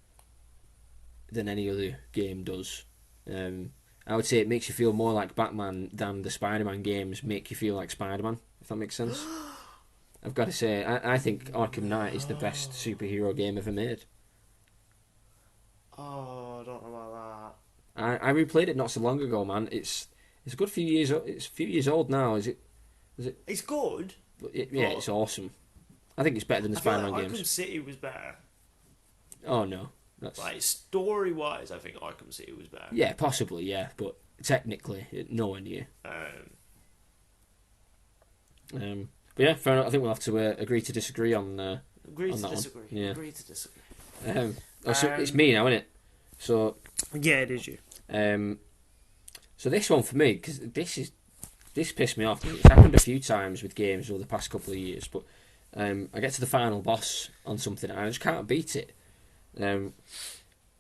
than any other game does. I would say it makes you feel more like Batman than the Spider-Man games make you feel like Spider-Man, if that makes sense. I've got to say, I think Arkham Knight is the best superhero game ever made. Oh, I don't know about that. I replayed it not so long ago, man. It's a good few years. It's a few years old now. Is it? It's good. It's awesome. I think it's better than the Spider-Man like games. Arkham City was better. Oh no, that's like story-wise. I think Arkham City was better. Yeah, possibly, yeah, but technically, nowhere near. But yeah, fair enough. I think we'll have to agree to disagree on agree on to that disagree. One. Yeah. Agree to disagree. So it's me now, isn't it? So yeah, it is you. So this one for me, because this pissed me off. It's happened a few times with games over the past couple of years, but I get to the final boss on something and I just can't beat it.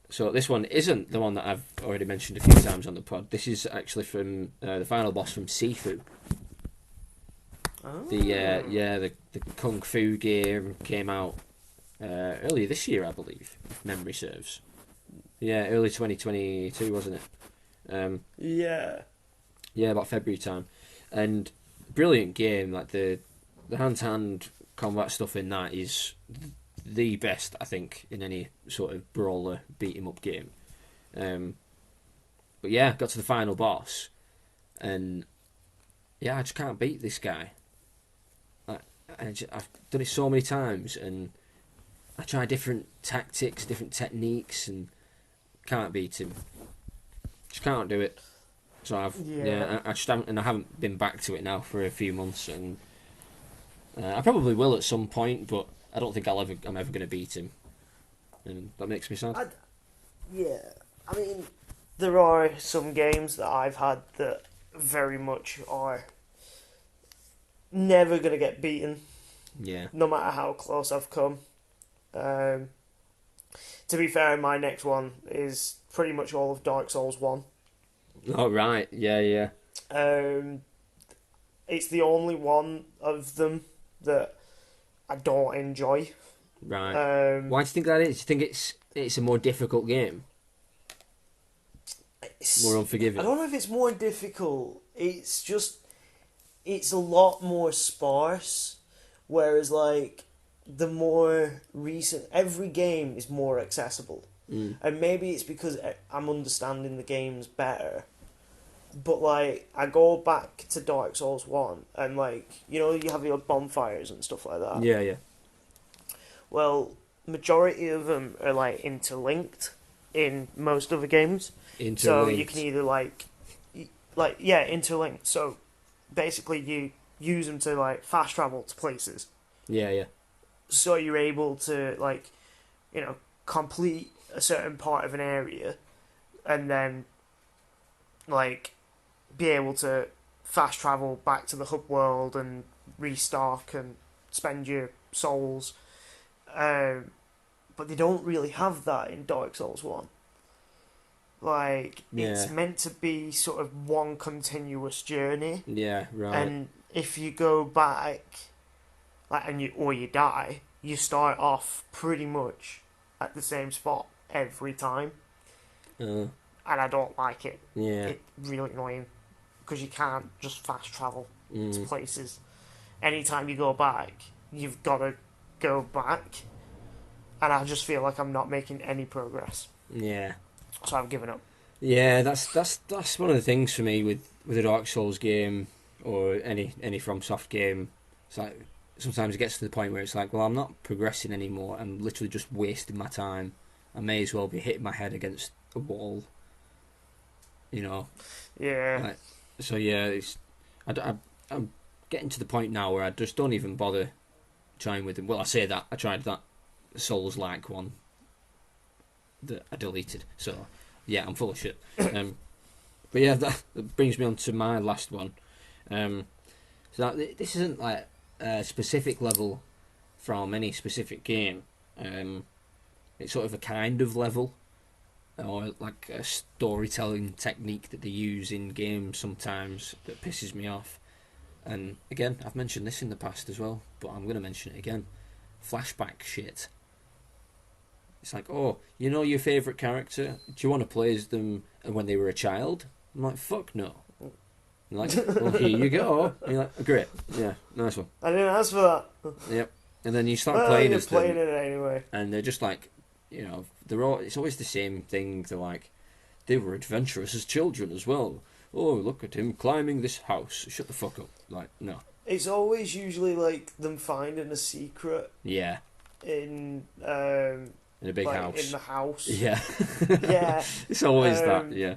So this one isn't the one that I've already mentioned a few times on the pod. This is actually from the final boss from Sifu. Oh. The Kung Fu game came out earlier this year, I believe, if memory serves. Yeah, early 2022, wasn't it? Yeah, about February time. And brilliant game. Like the hand-to-hand combat stuff in that is the best, I think, in any sort of brawler beat 'em up game. But yeah, got to the final boss, and yeah, I just can't beat this guy. I've done it so many times, and I try different tactics, different techniques, and can't beat him. Just can't do it. So I just haven't, and I haven't been back to it now for a few months, and I probably will at some point, but I don't think I'm ever going to beat him, and that makes me sad. Yeah, I mean, there are some games that I've had that very much are never going to get beaten, Yeah. no matter how close I've come. To be fair, my next one is pretty much all of Dark Souls 1. Oh right. Yeah. Yeah. It's the only one of them that I don't enjoy. Right. Why do you think that is? Do you think it's a more difficult game? More I unforgiving? don't know if it's more difficult. It's just it's a lot more sparse. Whereas like the more recent, every game is more accessible, and maybe it's because I'm understanding the games better. But like I go back to Dark Souls 1, and like you have your bonfires and stuff like that. Yeah, yeah. Well, majority of them are like interlinked in most other games. So you can either interlinked. So basically, you use them to like fast travel to places. Yeah, yeah. So you're able to complete a certain part of an area, and then like be able to fast travel back to the hub world and restock and spend your souls. But they don't really have that in Dark Souls 1. Like, it's meant to be sort of one continuous journey. Yeah, right. And if you go back, or you die, you start off pretty much at the same spot every time. And I don't like it. Yeah. It's really annoying. Because you can't just fast travel to places. Anytime you go back, you've got to go back. And I just feel like I'm not making any progress. Yeah. So I've given up. Yeah, that's one of the things for me with a Dark Souls game or any FromSoft game. It's like sometimes it gets to the point where it's like, well, I'm not progressing anymore. I'm literally just wasting my time. I may as well be hitting my head against a wall. Yeah. Like, so yeah, I'm getting to the point now where I just don't even bother trying with them. Well, I say that I tried that Souls-like one that I deleted. So yeah, I'm full of shit. But yeah, that brings me on to my last one. So this isn't like a specific level from any specific game. It's sort of a kind of level, or like a storytelling technique that they use in games sometimes that pisses me off. And again, I've mentioned this in the past as well, but I'm going to mention it again. Flashback shit. It's like, oh, your favourite character? Do you want to play as them when they were a child? I'm like, fuck no. I'm like, well, here you go. And you're like, great, yeah, nice one. I didn't ask for that. Yep. And then you start playing as them, playing it anyway. and they're just like, it's always the same thing. They're like, they were adventurous as children as well. Oh, look at him climbing this house. Shut the fuck up. Like, no. It's always usually like them finding a secret. Yeah. In a big house. In the house. Yeah. Yeah. It's always that. Yeah.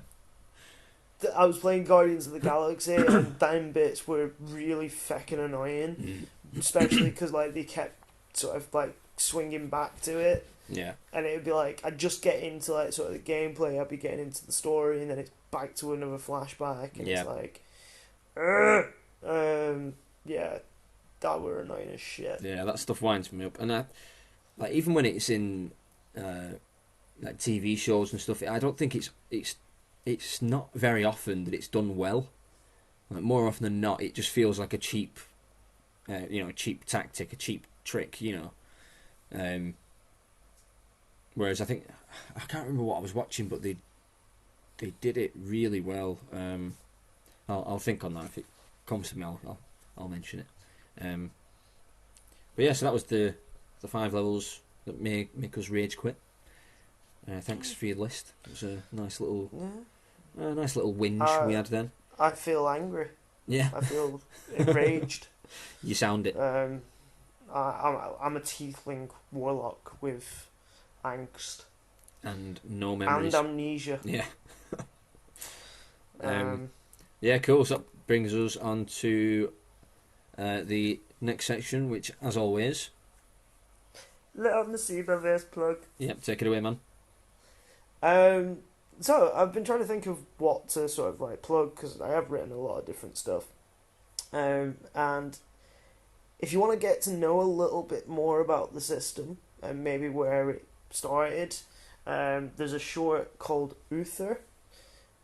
I was playing Guardians of the Galaxy, and them bits were really feckin' annoying, especially because like they kept sort of like swinging back to it. Yeah. And it would be like I'd just get into like sort of the gameplay, I'd be getting into the story, and then it's back to another flashback, and it's like, yeah, that were annoying as shit. Yeah, that stuff winds me up, and like even when it's in like TV shows and stuff, I don't think it's not very often that it's done well. Like more often than not, it just feels like a cheap, cheap tactic, a cheap trick, Whereas I think I can't remember what I was watching, but they did it really well. I'll think on that if it comes to me. I'll mention it. But yeah, so that was the 5 levels that make us rage quit. Thanks for your list. It was a nice little A nice little whinge we had then. I feel angry. Yeah. I feel enraged. You sound it. I'm a tiefling warlock with angst And no memories. and amnesia. Yeah. Yeah, cool. So that brings us on to the next section, which, as always... Let on the Cyberverse plug. Yep, take it away, man. So I've been trying to think of what to sort of like plug, because I have written a lot of different stuff. And if you want to get to know a little bit more about the system and maybe where it started, there's a short called Uthr.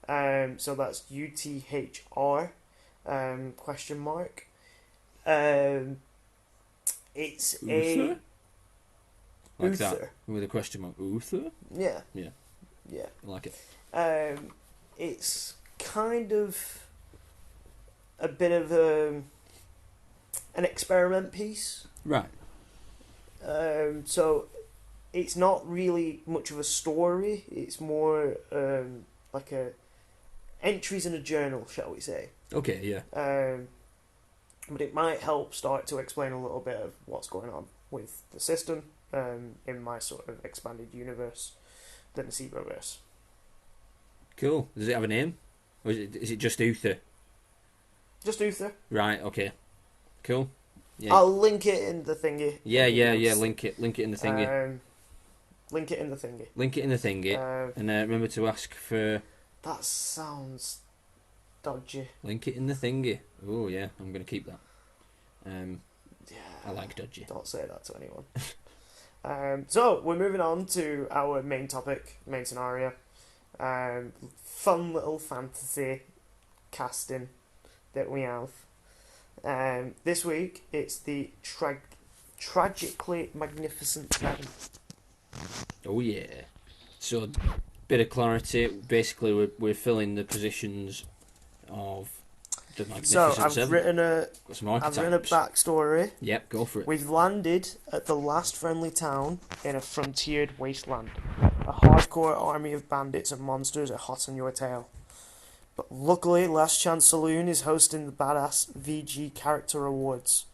So that's UTHR question mark. It's Uther? Like Uthr. that, with a question mark. Uther? Yeah. Yeah. Yeah. I like it. It's kind of a bit of an experiment piece. Right. So it's not really much of a story. It's more like entries in a journal, shall we say. Okay, yeah. But it might help start to explain a little bit of what's going on with the system in my sort of expanded universe, the Cyberverse. Cool. Does it have a name? Or is it just Uther? Just Uther. Right, okay. Cool. Yeah. I'll link it in the thingy. Yeah. Link it in the thingy. Link it in the thingy. Link it in the thingy. And remember to ask for... That sounds dodgy. Link it in the thingy. Oh, yeah. I'm going to keep that. Yeah. I like dodgy. Don't say that to anyone. So, we're moving on to our main topic, main scenario. Fun little fantasy casting that we have. This week, it's the Tragically Magnificent Seven. Oh, yeah. So, bit of clarity. Basically, we're filling the positions of the Magnificent So, I've Seven. written Got some archetypes. a backstory. Yep, go for it. We've landed at the last friendly town in a frontiered wasteland. A hardcore army of bandits and monsters are hot on your tail. But luckily, Last Chance Saloon is hosting the Badass VG Character Awards.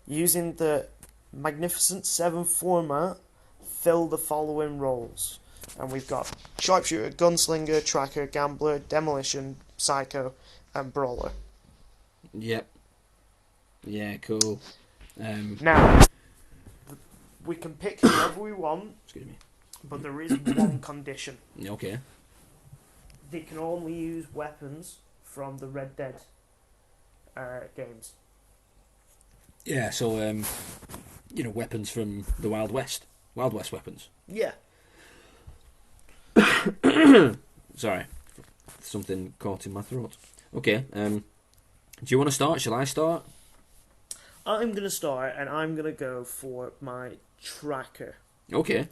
Using the Magnificent Seven format, fill the following roles. And we've got Sharpshooter, Gunslinger, Tracker, Gambler, Demolition, Psycho, and Brawler. Yep. Yeah, cool. Now, we can pick whoever we want, Excuse me. but there is one condition. Okay. They can only use weapons from the Red Dead games. Yeah, so, weapons from the Wild West. Wild West weapons. Yeah. Sorry. Something caught in my throat. Okay, do you want to start? Shall I start? I'm going to start, and I'm going to go for my tracker. Okay.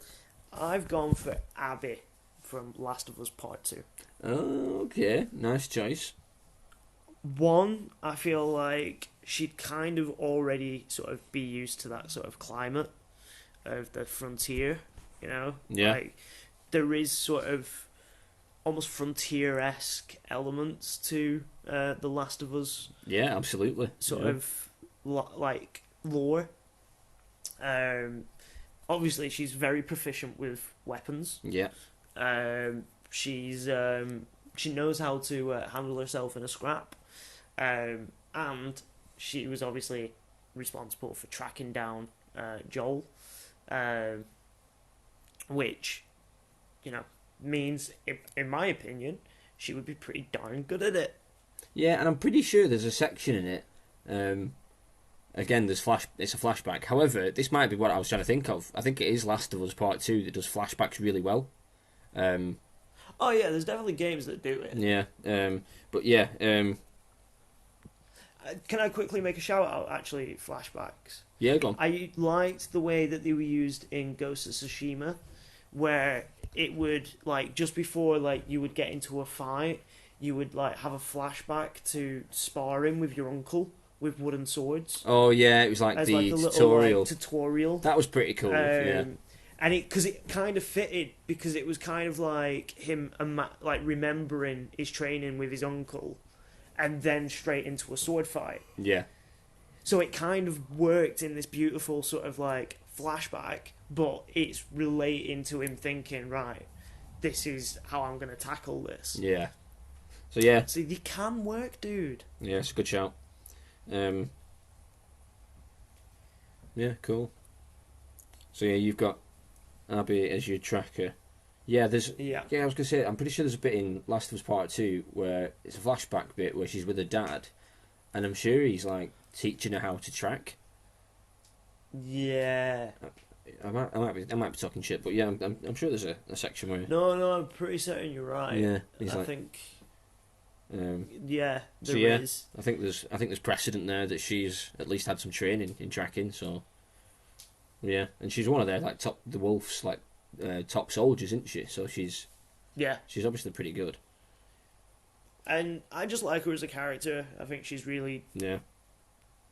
I've gone for Abby from Last of Us Part 2. Okay, nice choice. One, I feel like she'd kind of already sort of be used to that sort of climate of the frontier, you know? Yeah. Like, there is sort of almost frontier-esque elements to The Last of Us. Yeah, absolutely. Sort of, like, lore. Obviously, she's very proficient with weapons. Yeah. She knows how to handle herself in a scrap, and she was obviously responsible for tracking down Joel, which, means, in my opinion, she would be pretty darn good at it. Yeah, and I'm pretty sure there's a section in it. Again, it's a flashback. However, this might be what I was trying to think of. I think it is Last of Us Part 2 that does flashbacks really well. Oh yeah, there's definitely games that do it. Yeah, but yeah. Can I quickly make a shout out, actually, flashbacks? Yeah, go on. I liked the way that they were used in Ghost of Tsushima, where it would, like, just before, like, you would get into a fight, you would, like, have a flashback to sparring with your uncle with wooden swords. Oh yeah, it was like as the like a little, tutorial. tutorial. That was pretty cool. Yeah. and because it kind of fitted, because it was kind of like him like remembering his training with his uncle, and then straight into a sword fight. Yeah. So it kind of worked in this beautiful sort of like flashback, but it's relating to him thinking, right, this is how I'm going to tackle this. Yeah. So yeah. So they can work, dude. Yeah, it's a good shout. Yeah, cool. So yeah, you've got Abby as your tracker. Yeah, Yeah. I was gonna say, I'm pretty sure there's a bit in Last of Us Part 2 where it's a flashback bit where she's with her dad, and I'm sure he's like teaching her how to track. Yeah. I might be talking shit, but yeah, I'm sure there's a section where No, I'm pretty certain you're right. yeah, he's I like, think. yeah, There yeah, is. I think there's precedent there that she's at least had some training in tracking. So yeah, and she's one of their like the Wolf's like top soldiers, isn't she? So she's obviously pretty good. And I just like her as a character. I think she's really Yeah,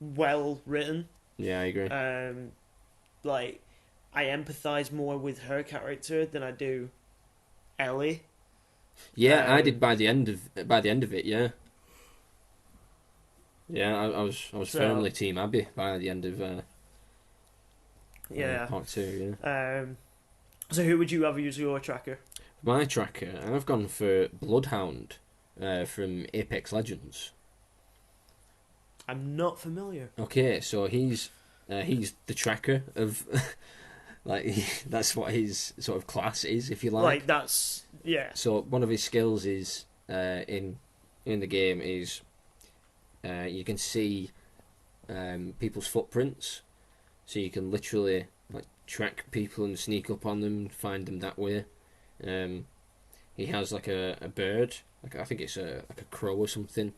well written. yeah, I agree. Like, I empathise more with her character than I do Ellie. Yeah, I did by the end of it. Yeah, yeah, I was firmly Team Abby by the end of Part 2. Yeah. So who would you have as your tracker? My tracker, I've gone for Bloodhound from Apex Legends. I'm not familiar. Okay, so he's the tracker of like that's what his sort of class is, if you like. Like that's So one of his skills is in the game is you can see people's footprints, so you can literally like track people and sneak up on them, and find them that way. He has like a bird, like I think it's like a crow or something,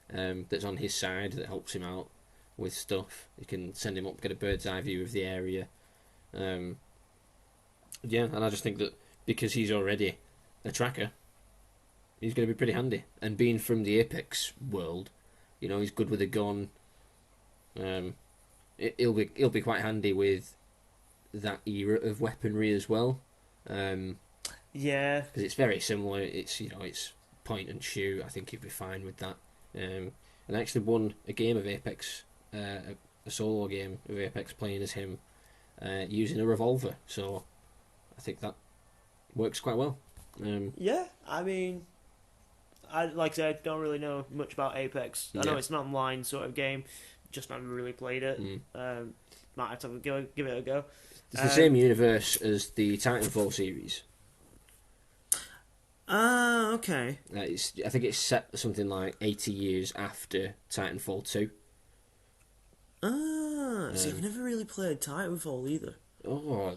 that's on his side that helps him out with stuff. You can send him up, get a bird's eye view of the area. Yeah, and I just think that because he's already a tracker, he's going to be pretty handy. And being from the Apex world, you know, he's good with a gun. He'll be quite handy with that era of weaponry as well. Yeah. Because it's very similar. It's it's point and shoot. I think he'd be fine with that. And I actually won a game of Apex, a solo game of Apex playing as him, using a revolver. So I think that works quite well. Yeah, I mean, I don't really know much about Apex. I know it's an online sort of game, just never really played it. Might have to give it a go. It's the same universe as the Titanfall series. Okay. I think it's set something like 80 years after Titanfall 2. So you've never really played Titanfall either. Oh,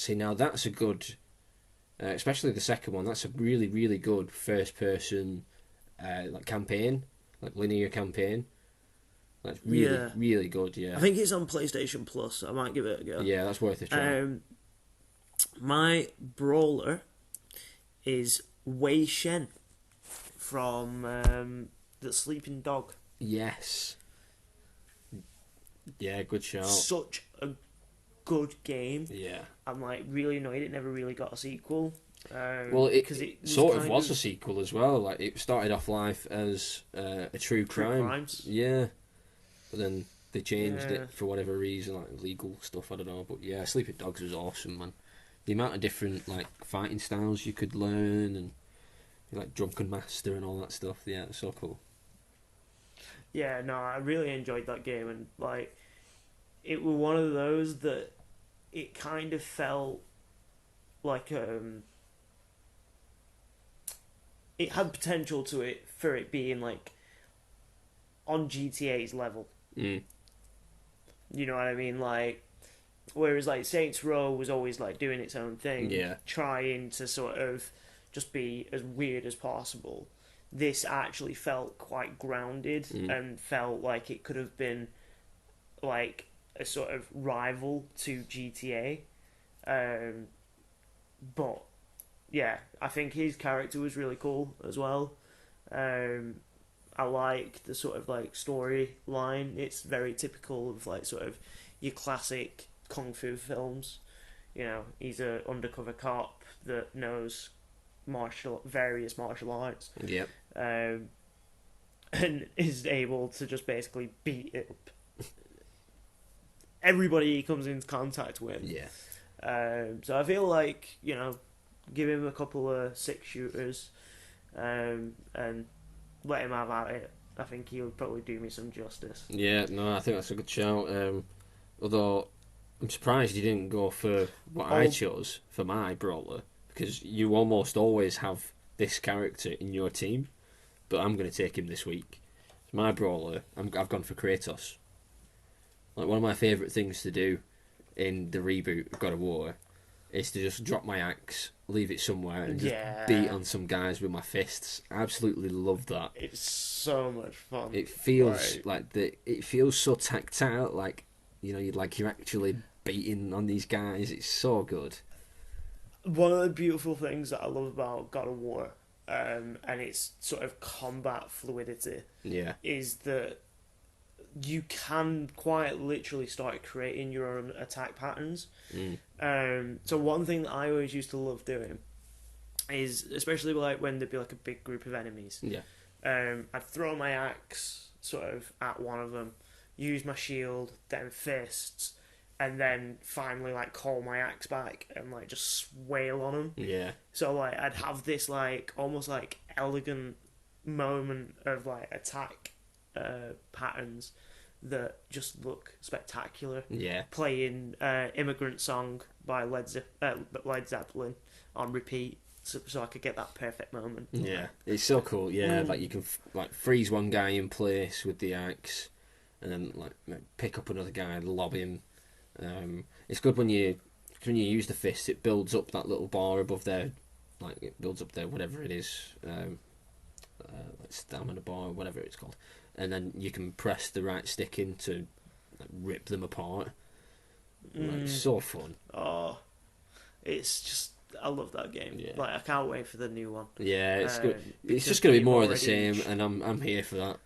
now that's a good, especially the second one. That's a really, really good first-person like campaign, like linear campaign. That's really, really good. Yeah, I think it's on PlayStation Plus. I might give it a go. Yeah, that's worth a try. My brawler is Wei Shen from The Sleeping Dog. Yes. Yeah, good shout. Such a good game. Yeah. I'm like really annoyed it never really got a sequel. Well, it sort of was a sequel as well. Like it started off life as a true crimes. Yeah, but then they changed it for whatever reason, like legal stuff. I don't know, but yeah, Sleeping Dogs was awesome, man. The amount of different like fighting styles you could learn, and like Drunken Master and all that stuff. Yeah, it's so cool. Yeah, no, I really enjoyed that game, and like it was one of those that it kind of felt like it had potential to it for it being like on GTA's level. Mm. You know what I mean? Like, whereas like Saints Row was always like doing its own thing, trying to sort of just be as weird as possible. This actually felt quite grounded and felt like it could have been like a sort of rival to GTA. But yeah, I think his character was really cool as well. I like the sort of like storyline. It's very typical of like sort of your classic kung fu films. he's a undercover cop that knows various martial arts, Yep. and is able to just basically beat up everybody he comes into contact with. Yeah. So I feel like, give him a couple of 6-shooters, and let him have at it. I think he'll probably do me some justice. Yeah, no, I think that's a good shout. Although I'm surprised you didn't go for what I chose for my brawler, because you almost always have this character in your team, but I'm going to take him this week. My brawler, I've gone for Kratos. Like, one of my favourite things to do in the reboot of God of War is to just drop my axe, leave it somewhere, and just beat on some guys with my fists. I absolutely love that. It's so much fun. It feels it feels so tactile, like you're actually beating on these guys. It's so good. One of the beautiful things that I love about God of War, and its sort of combat fluidity, is that you can quite literally start creating your own attack patterns. So one thing that I always used to love doing is, especially like when there'd be like a big group of enemies, I'd throw my axe sort of at one of them, use my shield, then fists, and then finally like call my axe back and like just wail on them. Yeah. So like I'd have this like almost like elegant moment of like attack patterns that just look spectacular. Yeah. Playing Immigrant Song by Led Zeppelin on repeat, so I could get that perfect moment. Yeah, it's so cool. Yeah, like you can freeze one guy in place with the axe, and then like pick up another guy, lob him. It's good when you use the fist. It builds up that little bar above there, like it builds up there, whatever it is, like stamina bar, whatever it's called, and then you can press the right stick in to rip them apart. Like, it's so fun. Oh, it's just, I love that game. Yeah. Like, I can't wait for the new one. Yeah, it's good. It's just going to be more of the same, and I'm here for that.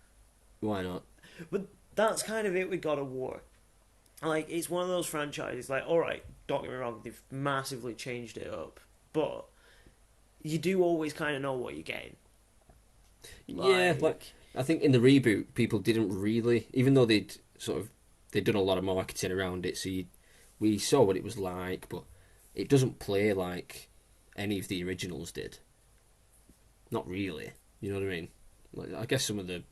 Why not? But that's kind of it with God of War. Like, it's one of those franchises, like, alright, don't get me wrong, they've massively changed it up, but you do always kind of know what you're getting. Yeah, like, I think in the reboot, people didn't really, even though they'd done a lot of marketing around it, so we saw what it was like, but it doesn't play like any of the originals did. Not really, you know what I mean? Like, I guess some of the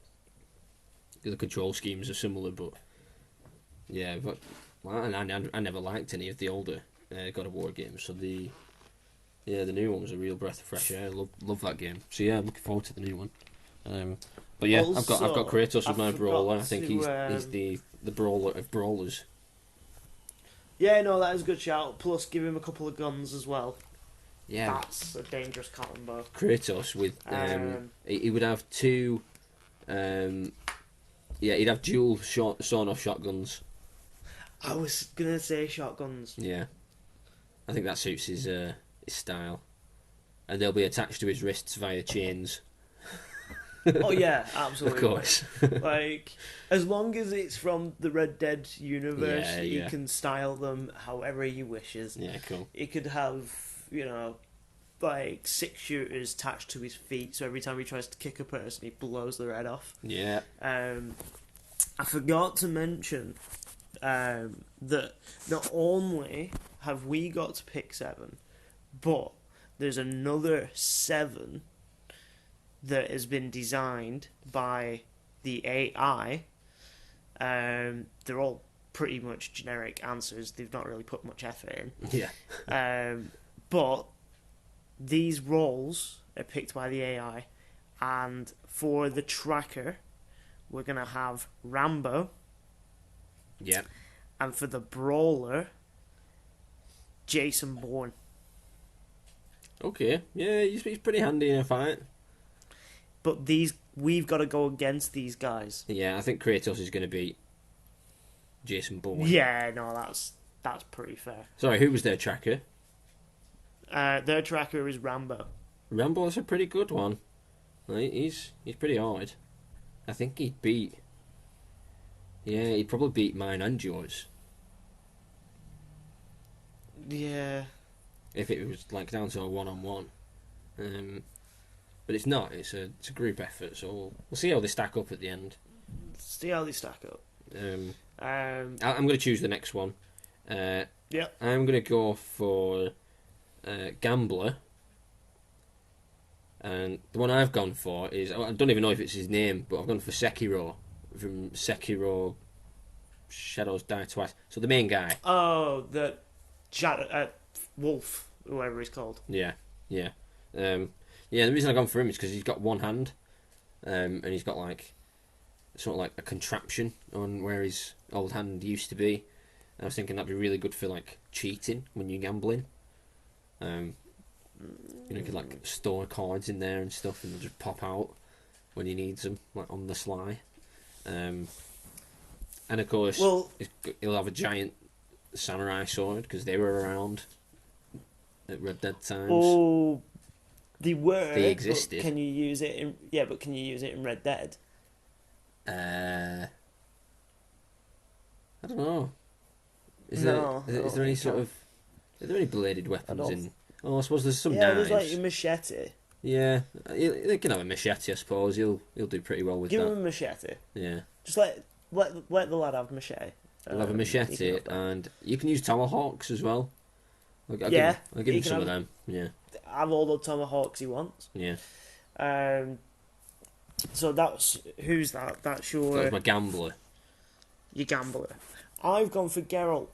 control schemes are similar, but yeah, but I never liked any of the older God of War games, so the new one was a real breath of fresh air. Love that game. So yeah, I'm looking forward to the new one. But yeah, also, I've got Kratos as my brawler. I think he's the brawler of brawlers. Yeah, no, that is a good shout. Plus, give him a couple of guns as well. Yeah, that's a dangerous combo. Kratos with he would have two. He'd have dual sawn-off shotguns. I was gonna say shotguns. Yeah, I think that suits his style, and they'll be attached to his wrists via chains. Oh yeah, absolutely. Of course. Like, as long as it's from the Red Dead universe, you can style them however he wishes. Yeah, cool. He could have, like 6 shooters attached to his feet, so every time he tries to kick a person, he blows their head off. Yeah. I forgot to mention that not only have we got to pick 7, but there's another 7 that has been designed by the AI. They're all pretty much generic answers. They've not really put much effort in. Yeah. But these roles are picked by the AI, and for the tracker, we're going to have Rambo. Yeah. And for the brawler, Jason Bourne. Okay. Yeah, he's pretty handy in a fight. But we've got to go against these guys. Yeah, I think Kratos is going to beat Jason Bourne. Yeah, no, that's pretty fair. Sorry, who was their tracker? Their tracker is Rambo. Rambo's a pretty good one. He's pretty hard. I think he'd beat... Yeah, he'd probably beat mine and yours. Yeah. if it was like down to a 1-on-1. But it's not. It's a group effort, so we'll see how they stack up at the end. See how they stack up. I'm going to choose the next one. Yeah. I'm going to go for Gambler. And the one I've gone for is, I don't even know if it's his name, but I've gone for Sekiro from Sekiro Shadows Die Twice. So the main guy. Oh, the Wolf, whoever he's called. Yeah. The reason I've gone for him is because he's got one hand, and he's got like sort of like a contraption on where his old hand used to be. And I was thinking that'd be really good for like cheating when you're gambling. You could like store cards in there and stuff, and they'll just pop out when he needs them, like on the sly. And of course, he'll have a giant samurai sword because they were around at Red Dead times. Oh, they existed. Can you use it in? Yeah, but can you use it in Red Dead? I don't know. Is No, there any sort of? Are there any bladed weapons in? Oh, I suppose there's some knives. There's like a machete. Yeah, they can have a machete. I suppose he'll do pretty well with that. Give him a machete. Yeah. Just let the lad have a machete. He'll have a machete, and you can use tomahawks as well. I'll give him some of them. Yeah. Have all the tomahawks he wants. Yeah. So who's that? That's your. That was my Gambler. Your Gambler. I've gone for Geralt.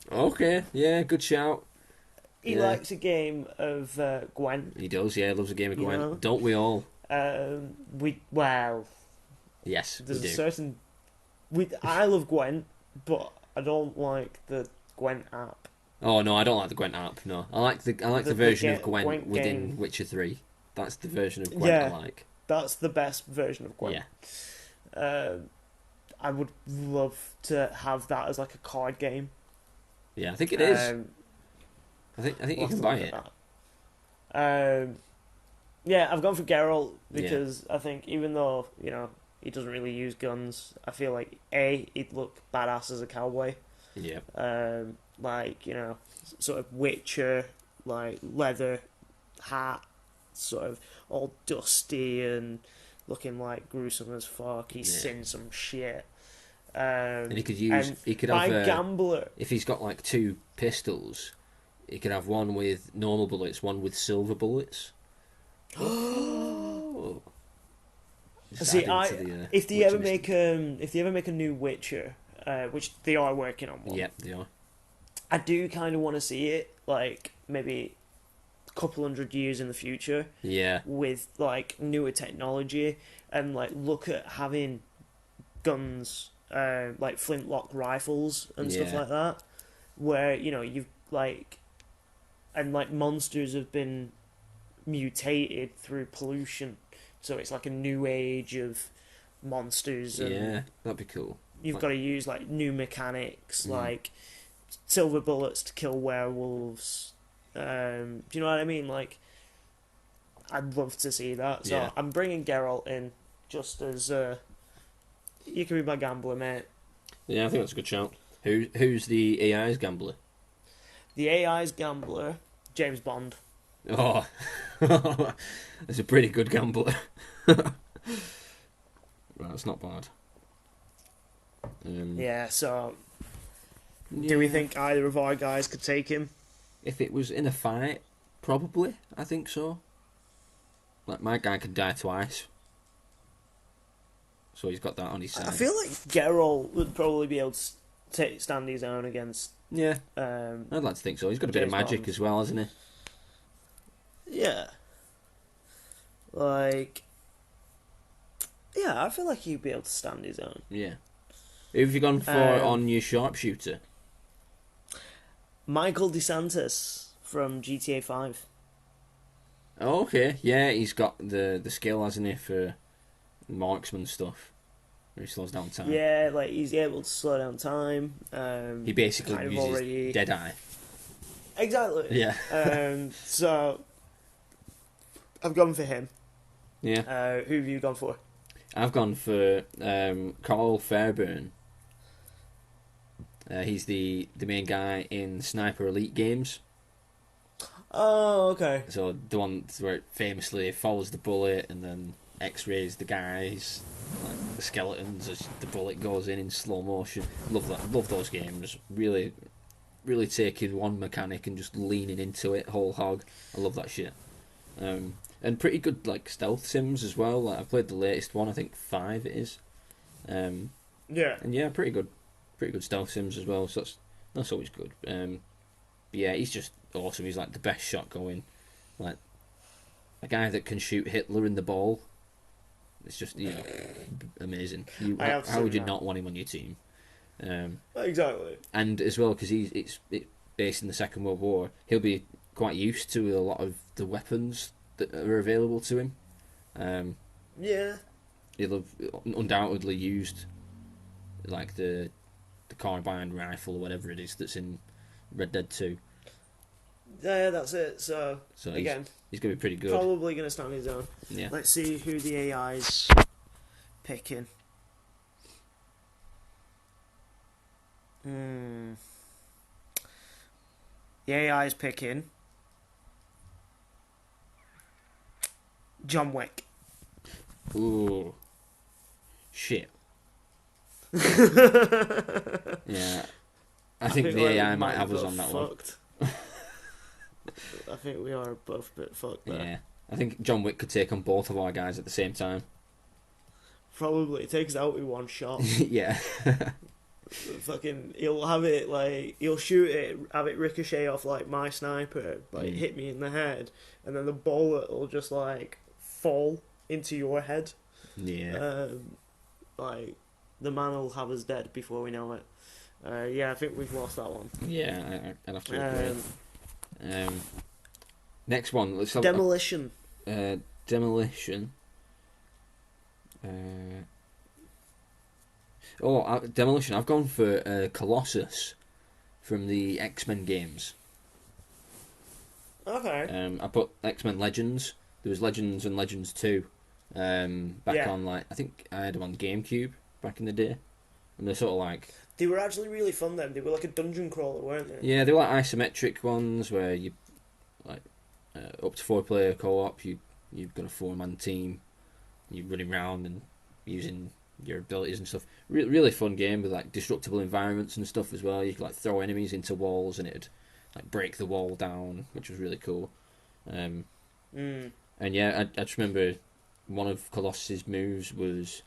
Okay. Yeah. Good shout. He likes a game of Gwent. He does, yeah. Loves a game of Gwent. Don't we all? Yes, there's we do. a certain. I love Gwent, but I don't like the Gwent app. Oh no, I don't like the Gwent app. No, I like the version of Gwent within game. Witcher 3. That's the version of Gwent I like. That's the best version of Gwent. Yeah. I would love to have that as like a card game. Yeah, I think it is. I think you can buy it. Yeah, I've gone for Geralt because I think even though he doesn't really use guns, I feel like he'd look badass as a cowboy. Yeah. Sort of Witcher, like leather hat, sort of all dusty and looking like gruesome as fuck. He's seen some shit. And he could have Gambler. If he's got like 2 pistols, he could have one with normal bullets, one with silver bullets. See, if they ever make a new Witcher, which they are working on one. Yep, they are. I do kind of want to see it, like maybe a couple 100 years in the future. Yeah. With like newer technology and like look at having guns, like flintlock rifles and stuff like that, where you've like. And like monsters have been mutated through pollution, so it's like a new age of monsters. And that'd be cool. You've got to use like new mechanics, like silver bullets to kill werewolves. Do you know what I mean? Like, I'd love to see that. So I'm bringing Geralt in just as you can be my Gambler, mate. Yeah, I think that's a good shout. Who's the AI's Gambler? The AI's Gambler, James Bond. Oh, that's a pretty good Gambler. Right, that's not bad. So do we think either of our guys could take him? If it was in a fight, probably. I think so. Like, my guy could die twice. So he's got that on his side. I feel like Geralt would probably be able to stand his own against... Yeah, I'd like to think so. He's got a bit of magic as well, hasn't he? Yeah. Like... Yeah, I feel like he'd be able to stand his own. Yeah. Who have you gone for on your sharpshooter? Michael DeSantis from GTA 5. Oh, okay. Yeah, he's got the skill, hasn't he, for marksman stuff. Where he slows down time. Yeah, like he's able to slow down time. He basically uses Deadeye. Exactly. Yeah. So I've gone for him. Yeah. Who have you gone for? I've gone for Carl Fairbairn. He's the main guy in Sniper Elite games. Oh, okay. So the one where it famously follows the bullet and then X-rays the guys, like the skeletons as the bullet goes in slow motion. Love that. Love those games. Really, really taking one mechanic and just leaning into it whole hog. I love that shit. And pretty good like stealth sims as well. Like I've played the latest one, I think 5 it is. Yeah. And yeah, pretty good stealth sims as well. So that's always good. Yeah, he's just awesome. He's like the best shot going. Like a guy that can shoot Hitler in the ball. It's just amazing. How would you not want him on your team? Exactly. And as well because it's based in the Second World War, he'll be quite used to a lot of the weapons that are available to him. Yeah. He'll have undoubtedly used like the carbine rifle or whatever it is that's in Red Dead 2. Yeah, that's it. So again, he's going to be pretty good. Probably going to stand his own. Yeah. Let's see who the AI's picking. The AI's picking John Wick. Ooh. Shit. Yeah. I think the AI might have us on that fucked. I think we are both a bit fucked there. Yeah. I think John Wick could take on both of our guys at the same time. Probably. It takes out with one shot. Yeah. Fucking, he'll have it like, he'll shoot it, have it ricochet off like my sniper, like hit me in the head, and then the bullet will just like fall into your head. Yeah. Like, the man will have us dead before we know it. Yeah, I think we've lost that one. Yeah, I'd have to agree. Next one. Let's have Demolition. Demolition. Demolition. I've gone for Colossus from the X-Men games. Okay. I put X-Men Legends. There was Legends and Legends 2 back on, like, I think I had them on GameCube back in the day. And they're sort of like... They were actually really fun then. They were like a dungeon crawler, weren't they? Yeah, they were like isometric ones where you, like, up to 4-player co-op, you've got a 4-man team, you're running around and using your abilities and stuff. Really fun game with like destructible environments and stuff as well. You could like throw enemies into walls and it'd like break the wall down, which was really cool. And yeah, I just remember one of Colossus's moves was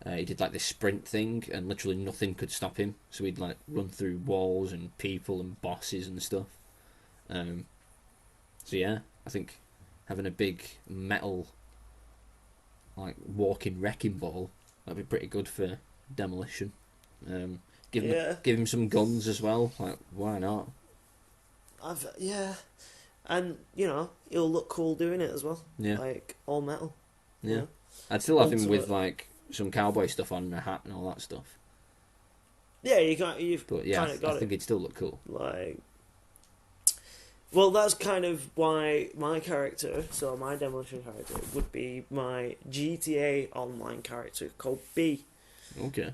he did like this sprint thing and literally nothing could stop him. So he'd like run through walls and people and bosses and stuff. So yeah, I think having a big metal like walking wrecking ball, that'd be pretty good for Demolition. Give him some guns as well. Like, why not? And you know, he'll look cool doing it as well. Yeah, like all metal. Yeah, you know? I'd still have him with like some cowboy stuff on and a hat and all that stuff. Yeah, you've but yeah, kind of got I think he'd still look cool. Like, well, that's kind of why my character, so my Demolition character, would be my GTA Online character called B. Okay.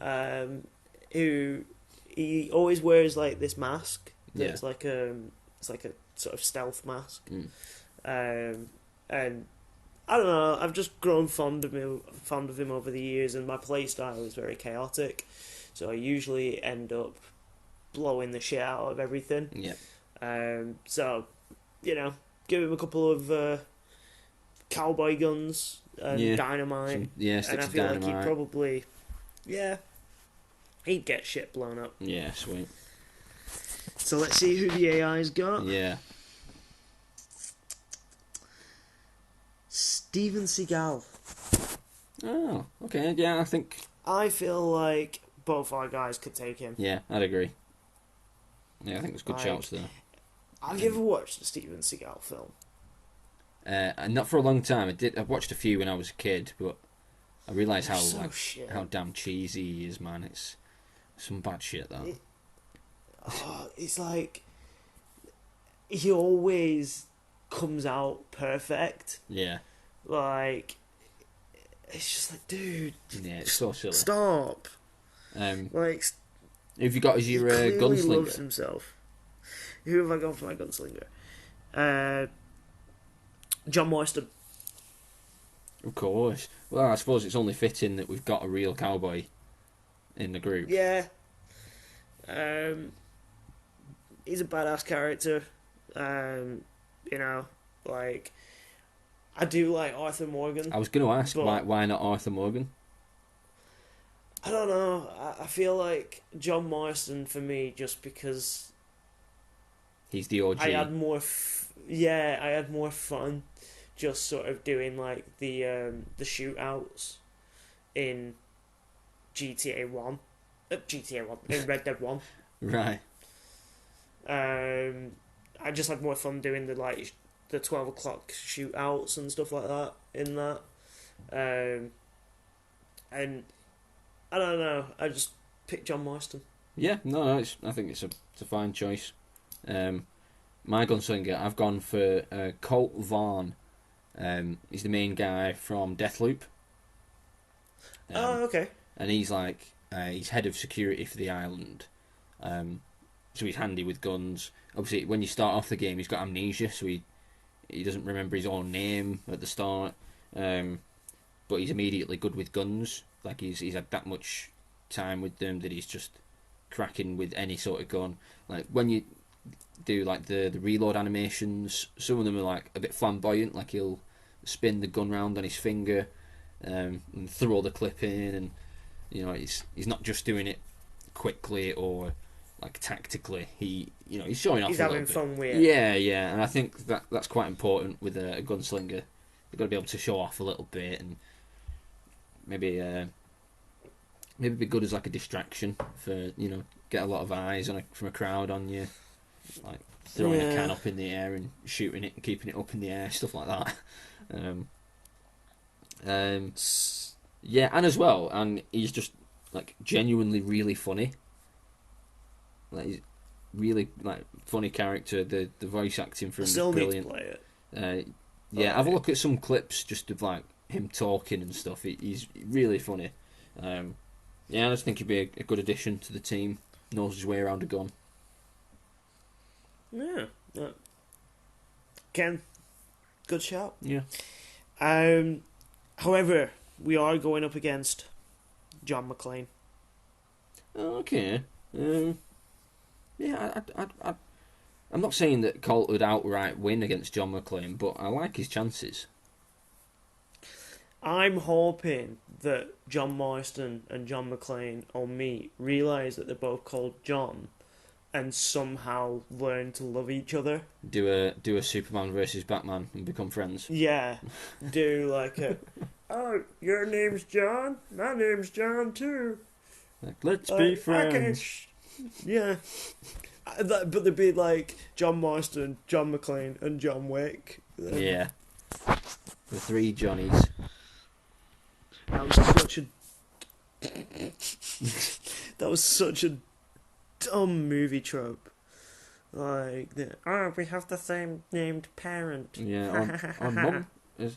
Who he always wears like this mask. That's Yeah. like it's like a sort of stealth mask. And I don't know. I've just grown fond of him over the years, and my play style is very chaotic. So I usually end up blowing the shit out of everything. Yeah. So, you know, give him a couple of cowboy guns and dynamite. Sticks and I of feel dynamite. like he'd probably, he'd get shit blown up. Yeah, sweet. So let's see who the AI's got. Yeah. Steven Seagal. Oh, okay. Yeah, I feel like both our guys could take him. Yeah, I'd agree. Yeah, I think there's good shouts there. Have you ever watched the Steven Seagal film? Not for a long time. I've watched a few when I was a kid, but I realised how damn cheesy he is, man. It's some bad shit, that. It's like he always comes out perfect. Yeah. Like, it's just like, dude. Yeah, it's so silly. Stop. Um, Like, Who have you got as He your clearly loves gunslinger? himself. Who have I got for my gunslinger? John Marston. Of course. Well, I suppose it's only fitting that we've got a real cowboy in the group. Yeah. He's a badass character. You know, like I do like Arthur Morgan, I was going to ask but why not Arthur Morgan? I don't know. I feel like John Marston for me just because He's the OG. I had more. I had more fun just sort of doing like the shootouts in GTA 1, GTA 1 in Red Dead 1. Right. I just had more fun doing the 12 o'clock shootouts and stuff like that in that. And I don't know. I just picked John Marston. Yeah, no, I think it's a fine choice. My gunslinger, I've gone for Colt Vaughn. He's the main guy from Deathloop. Oh, okay. And he's like he's head of security for the island. So he's handy with guns. Obviously, when you start off the game, he's got amnesia, so he doesn't remember his own name at the start. But he's immediately good with guns. Like he's had that much time with them that he's just cracking with any sort of gun. Like when you do like the reload animations, some of them are like a bit flamboyant. Like he'll spin the gun round on his finger and throw the clip in, and he's not just doing it quickly or like tactically. He's showing off. He's a having little fun bit. with it. Yeah, and I think that's quite important with a gunslinger. You've got to be able to show off a little bit and maybe be good as like a distraction for get a lot of eyes from a crowd on you, like throwing a can up in the air and shooting it and keeping it up in the air, stuff like that. Yeah, and as well, and he's just like genuinely really funny. Like he's really like funny character. The voice acting for him is brilliant. Need to play it. Have a look at some clips just of like him talking and stuff. He's really funny. I just think he'd be a good addition to the team. Knows his way around a gun. Yeah. Ken, good shout. Yeah. However, we are going up against John McClane. Okay. I'm not saying that Colt would outright win against John McClane, but I like his chances. I'm hoping that John Marston and John McClane will meet, realise that they're both called John, and somehow learn to love each other. Do a Superman versus Batman and become friends. Yeah. Do like oh, your name's John? My name's John too. Like, let's be friends. Yeah. But there'd be like John Marston, John McClane, and John Wick. Yeah. The three Johnnies. That was such a that was such a dumb movie trope. Like, we have the same named parent. Yeah, our mum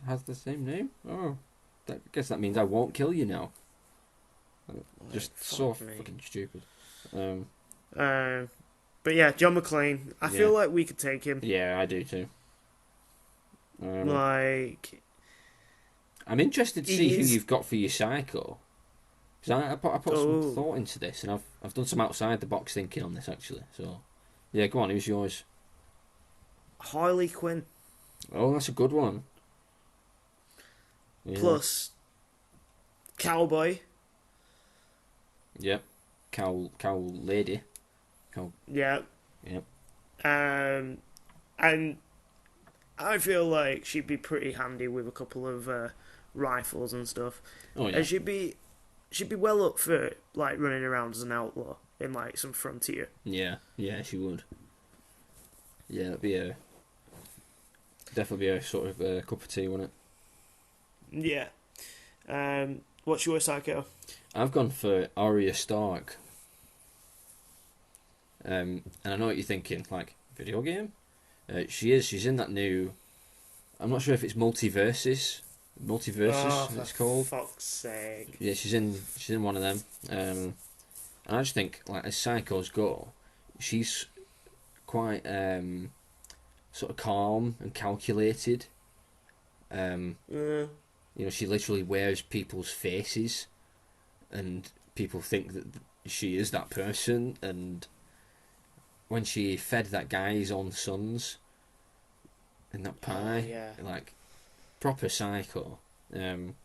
has the same name. Oh, I guess that means I won't kill you now. Just so fucking stupid. But yeah, John McClane. I feel like we could take him. Yeah, I do too. Like, I'm interested to see who you've got for your psycho. Because I put some thought into this, and I've done some outside the box thinking on this actually. So, yeah, go on. Who's yours? Harley Quinn. Oh, that's a good one. Yeah. Plus, cowboy. Yep. Cow lady. Yeah. Yep. And I feel like she'd be pretty handy with a couple of rifles and stuff. Oh yeah. And she'd be well up for like running around as an outlaw in like some frontier. Yeah, she would. Yeah, that'd be definitely be a sort of cup of tea, wouldn't it? Yeah. What's your psycho? I've gone for Arya Stark. And I know what you're thinking, like, video game? She's in that new... I'm not sure if it's Multiverses, it's called. For fuck's sake. Yeah, she's in one of them. And I just think, like, as psychos go, she's quite sort of calm and calculated. Yeah. You know, she literally wears people's faces, and people think that she is that person. And when she fed that guy his own sons in that pie, yeah. like, proper psycho. And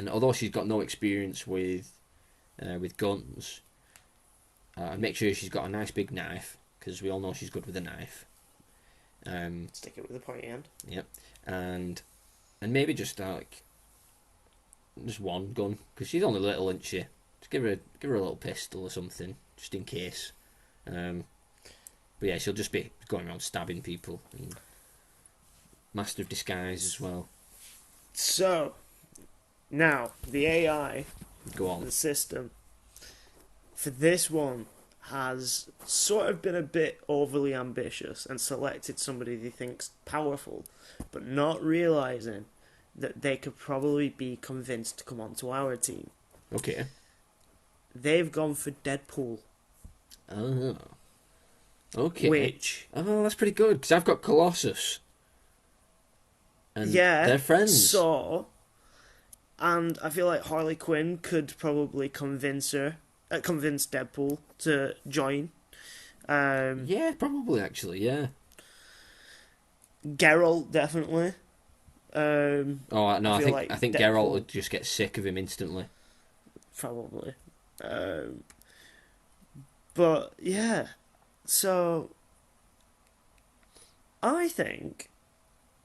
although she's got no experience with guns, make sure she's got a nice big knife, because we all know she's good with a knife. Stick it with the pointy end. Yep, and maybe just just one gun, because she's only little, isn't she? Just give her a little pistol or something, just in case. But yeah, she'll just be going around stabbing people. And master of disguise as well. So, now, the AI, Go on. the system, for this one has sort of been a bit overly ambitious and selected somebody they think's powerful, but not realising that they could probably be convinced to come onto our team. Okay. They've gone for Deadpool. Oh. Okay. Which... Oh, that's pretty good, because I've got Colossus. And yeah, they're friends. So... And I feel like Harley Quinn could probably convince Deadpool to join. Yeah, probably, actually, yeah. Geralt, definitely. Oh, no, I think Deadpool, Geralt would just get sick of him instantly. probably. But, yeah. So, I think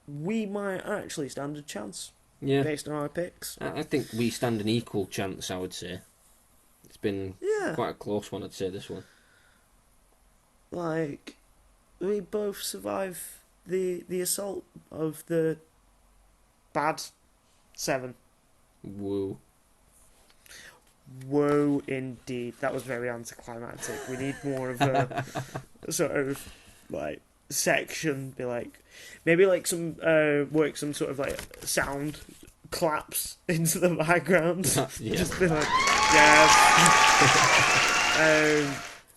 we might actually stand a chance. Yeah. Based on our picks. I think we stand an equal chance, I would say. It's been quite a close one, I'd say, this one. Like, we both survive the assault of the bad 7. Woo. Whoa, indeed. That was very anticlimactic. We need more of a sort of, like, section. Be like, maybe like some, work some sort of, like, sound claps into the background. Yeah. Just be like, yes.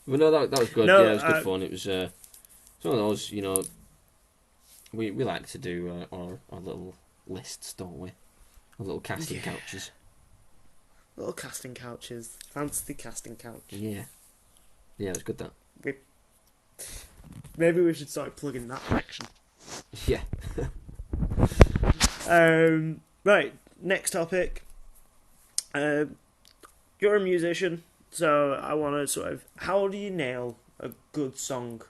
But no, that was good. No, yeah, it was good fun. It was one of those, you know, we like to do our little lists, don't we? Our little casting couches. Little casting couches. Fancy casting couch. Yeah. Yeah, it was good, that. Maybe we should start plugging that section. Yeah. Right, next topic. You're a musician, so I want to sort of... How do you nail a good song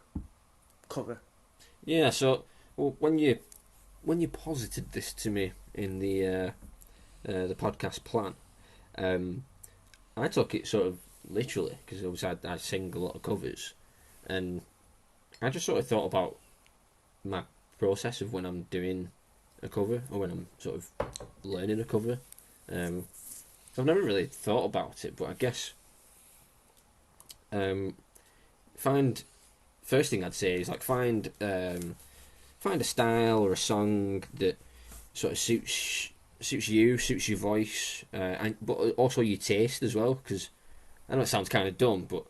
cover? Yeah, so when you posited this to me in the podcast plan, I took it sort of literally, because obviously I sing a lot of covers, and I just sort of thought about my process of when I'm doing a cover, or when I'm sort of learning a cover. So I've never really thought about it, but I guess first thing I'd say is like find a style or a song that sort of suits you, suits your voice, but also your taste as well. Because I know it sounds kind of dumb, but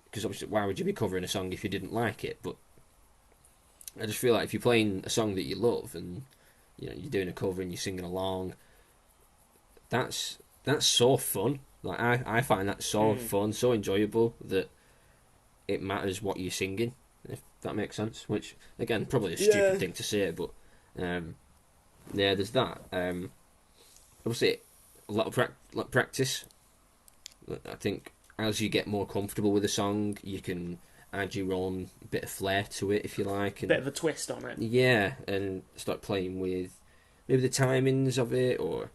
because obviously why would you be covering a song if you didn't like it? But I just feel like if you're playing a song that you love and you know you're doing a cover and you're singing along, that's so fun. Like I find that so fun, so enjoyable that it matters what you're singing, if that makes sense. Which again, probably a stupid thing to say, but yeah, there's that. Obviously, a lot of practice. I think as you get more comfortable with a song, you can add your own bit of flair to it, if you like. And, bit of a twist on it. Yeah, and start playing with maybe the timings of it, or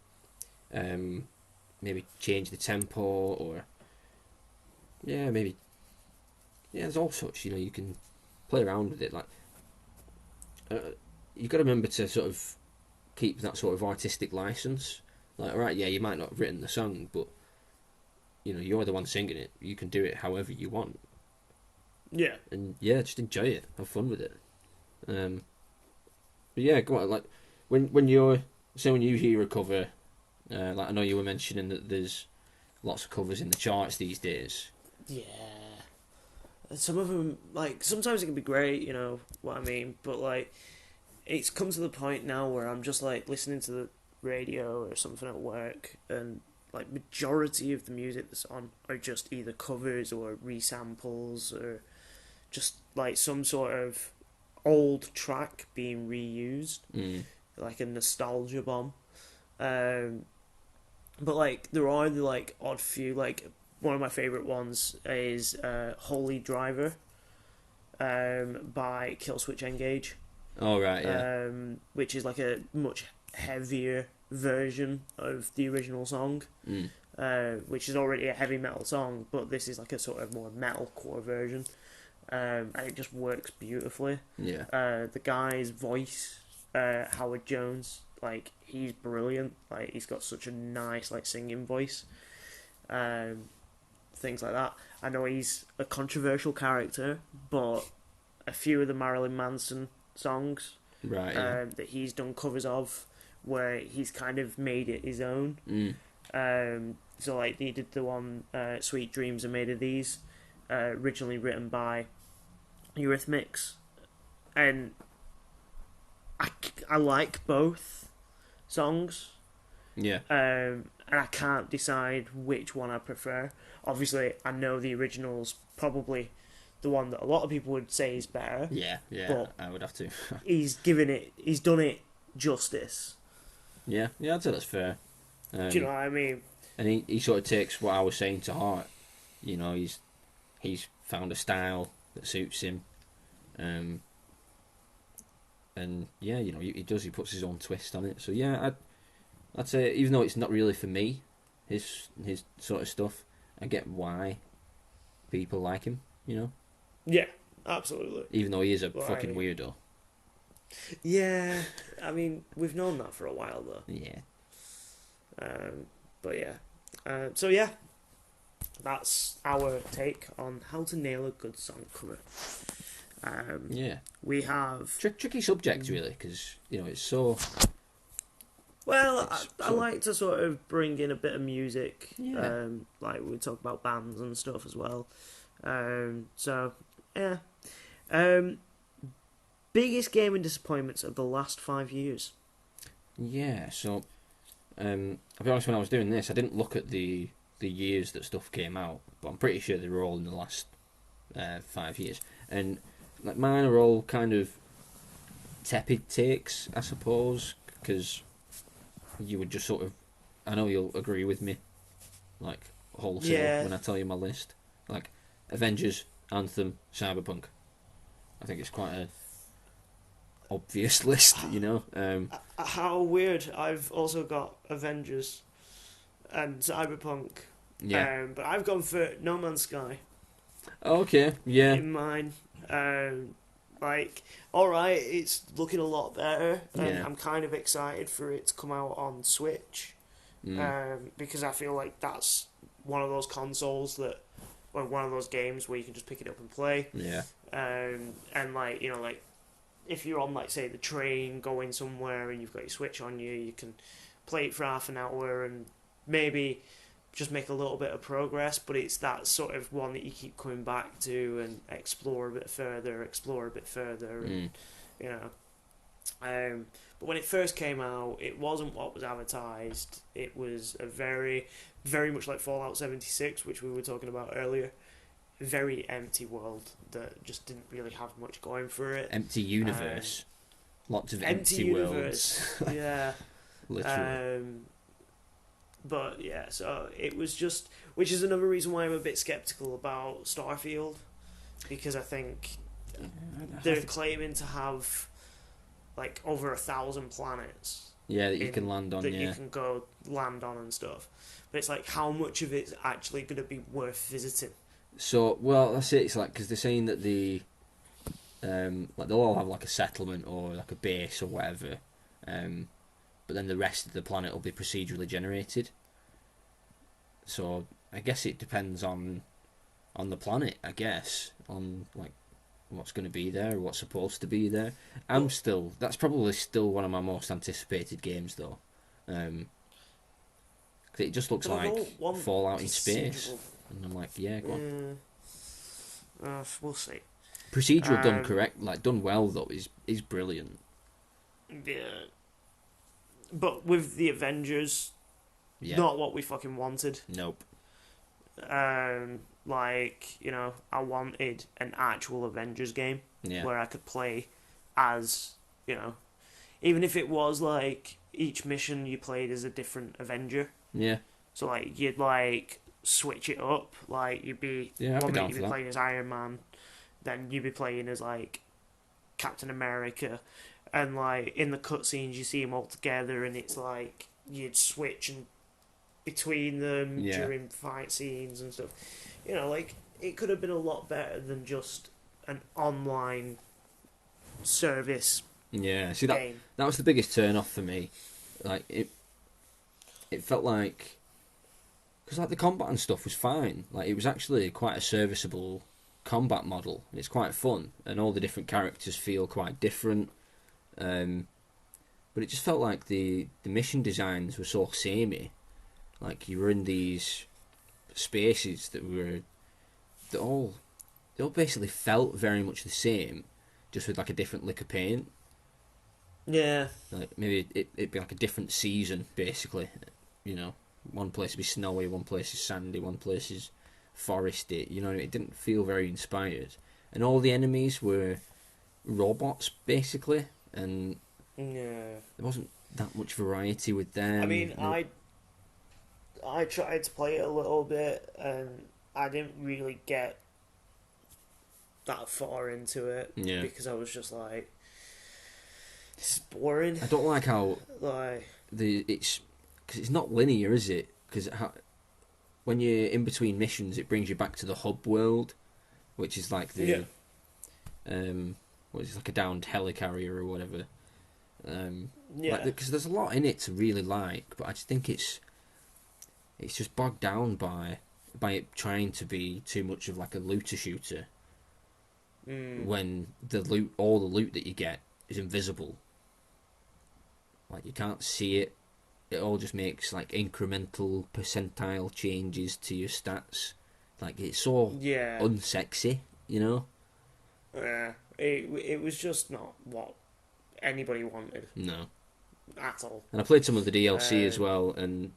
maybe change the tempo, or maybe there's all sorts. You know, you can play around with it. Like you've got to remember to sort of keep that sort of artistic license. Like, all right, yeah, you might not have written the song, but you know, you're the one singing it. You can do it however you want. Yeah. And yeah, just enjoy it. Have fun with it. But yeah, go on. Like when you hear a cover, like I know you were mentioning that there's lots of covers in the charts these days. Yeah. Some of them, like, sometimes it can be great, you know what I mean, but, like, it's come to the point now where I'm just, like, listening to the radio or something at work, and, like, majority of the music that's on are just either covers or resamples or just, like, some sort of old track being reused, like a nostalgia bomb. But, like, there are the, like, odd few, like, one of my favourite ones is Holy Driver by Killswitch Engage. Oh, right, yeah. Which is like a much heavier version of the original song, which is already a heavy metal song, but this is like a sort of more metalcore version, and it just works beautifully. Yeah. The guy's voice, Howard Jones, like, he's brilliant. Like, he's got such a nice, like, singing voice. Things like that. I know he's a controversial character, but a few of the Marilyn Manson songs Right, that he's done covers of, where he's kind of made it his own. So, like, he did the one Sweet Dreams Are Made of These, originally written by Eurythmics, and I like both songs. Yeah. And I can't decide which one I prefer. Obviously, I know the original's probably the one that a lot of people would say is better. Yeah, but I would have to. he's done it justice. Yeah, I'd say that's fair. Do you know what I mean? And he sort of takes what I was saying to heart. You know, he's found a style that suits him. And yeah, you know, he puts his own twist on it. So yeah, I'd say, even though it's not really for me, his sort of stuff, I get why people like him, you know? Yeah, absolutely. Even though he is a fucking weirdo. Yeah, I mean, we've known that for a while, though. Yeah. But yeah. So yeah, that's our take on how to nail a good song cover. Yeah. We have... Tricky subject, really, because, you know, it's so... Well, I like to sort of bring in a bit of music. Yeah. Like, we talk about bands and stuff as well. So, yeah. Biggest gaming disappointments of the last 5 years? Yeah, so... I'll be honest, when I was doing this, I didn't look at the years that stuff came out, but I'm pretty sure they were all in the last 5 years. And, like, mine are all kind of tepid takes, I suppose, because... you would just sort of... I know you'll agree with me, like, wholesale when I tell you my list. Like, Avengers, Anthem, Cyberpunk. I think it's quite a obvious list, you know? How weird. I've also got Avengers and Cyberpunk. Yeah. But I've gone for No Man's Sky. Okay, yeah. In mine. Like, alright, it's looking a lot better, and Yeah. I'm kind of excited for it to come out on Switch, because I feel like that's one of those consoles that, or one of those games where you can just pick it up and play. Yeah. And, like, you know, like, if you're on, like, say, the train going somewhere and you've got your Switch on you, you can play it for half an hour and maybe just make a little bit of progress, but it's that sort of one that you keep coming back to and explore a bit further, and, you know. But when it first came out, it wasn't what was advertised. It was a very, very much like Fallout 76, which we were talking about earlier. Very empty world that just didn't really have much going for it. Empty universe. Lots of empty universe. worlds. Yeah. Literally. But yeah, so it was just, which is another reason why I'm a bit skeptical about Starfield, because I think they're claiming to have like over 1,000 planets. Yeah, that you can land on. That you can go land on and stuff. But it's like, how much of it's actually going to be worth visiting? So, well, that's it. It's like, because they're saying that like they'll all have like a settlement or like a base or whatever. But then the rest of the planet will be procedurally generated. So I guess it depends on the planet, I guess, on like what's going to be there, what's supposed to be there. That's probably still one of my most anticipated games though. Because It just looks But I like don't want Fallout in space. procedural. And I'm like, yeah, go on. We'll see. Procedural done correct, like done well though, is brilliant. Yeah. But with the Avengers, Yeah. not what we fucking wanted. Nope. Like, you know, I wanted an actual Avengers game Yeah. where I could play as, you know, even if it was like each mission you played as a different Avenger. Yeah. So like you'd like switch it up. Like you'd be Yeah, I'd be one down minute for you'd be that. playing as Iron Man, then you'd be playing as like Captain America, and like in the cutscenes you see them all together, and it's like you'd switch and between them Yeah. during fight scenes and stuff. You know, like it could have been a lot better than just an online service Yeah. See game. that was the biggest turn off for me. Like it felt like, because like the combat and stuff was fine. Like it was actually quite a serviceable combat model. It's quite fun, and all the different characters feel quite different. But it just felt like the mission designs were so samey. Like you were in these spaces that all basically felt very much the same, just with like a different lick of paint. Yeah. Like maybe it'd be like a different season, basically. You know, one place would be snowy, one place is sandy, one place is foresty. You know, it didn't feel very inspired. And all the enemies were robots, basically, and Yeah. there wasn't that much variety with them. I mean, I tried to play it a little bit, and I didn't really get that far into it because I was just like, this is boring. I don't like how Like, because it's not linear, is it? Because when you're in between missions, it brings you back to the hub world, which is like the what is it, like a downed helicarrier or whatever. Because there's a lot in it to really like, but I just think it's just bogged down by it trying to be too much of like a looter shooter. When all the loot that you get is invisible. Like you can't see it. It all just makes like incremental percentile changes to your stats. Like it's so unsexy, you know? Yeah. It was just not what anybody wanted. No. At all. And I played some of the DLC as well, and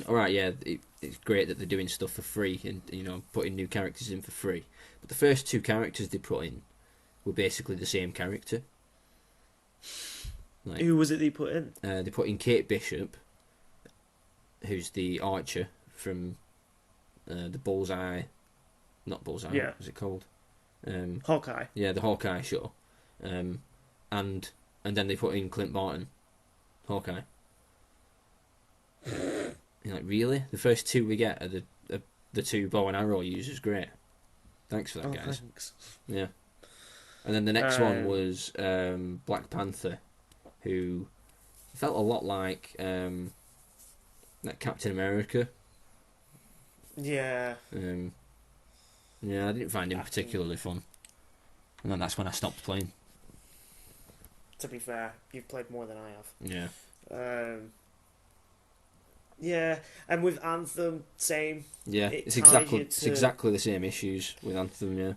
alright, yeah, it's great that they're doing stuff for free and, you know, putting new characters in for free. But the first two characters they put in were basically the same character. Like, who was it they put in? They put in Kate Bishop, who's the archer from the Bullseye, not Bullseye, what was it called? Hawkeye. Yeah, the Hawkeye show. And then they put in Clint Barton, Hawkeye. You're like, really? The first two we get are the two bow and arrow users. Great. Thanks for that, guys. Thanks. Yeah. And then the next one was Black Panther, who felt a lot like Captain America. Yeah. Yeah, I didn't find him particularly fun. And then that's when I stopped playing. To be fair, you've played more than I have. Yeah. Yeah, and with Anthem, same. Yeah, it's exactly the same issues with Anthem. Yeah.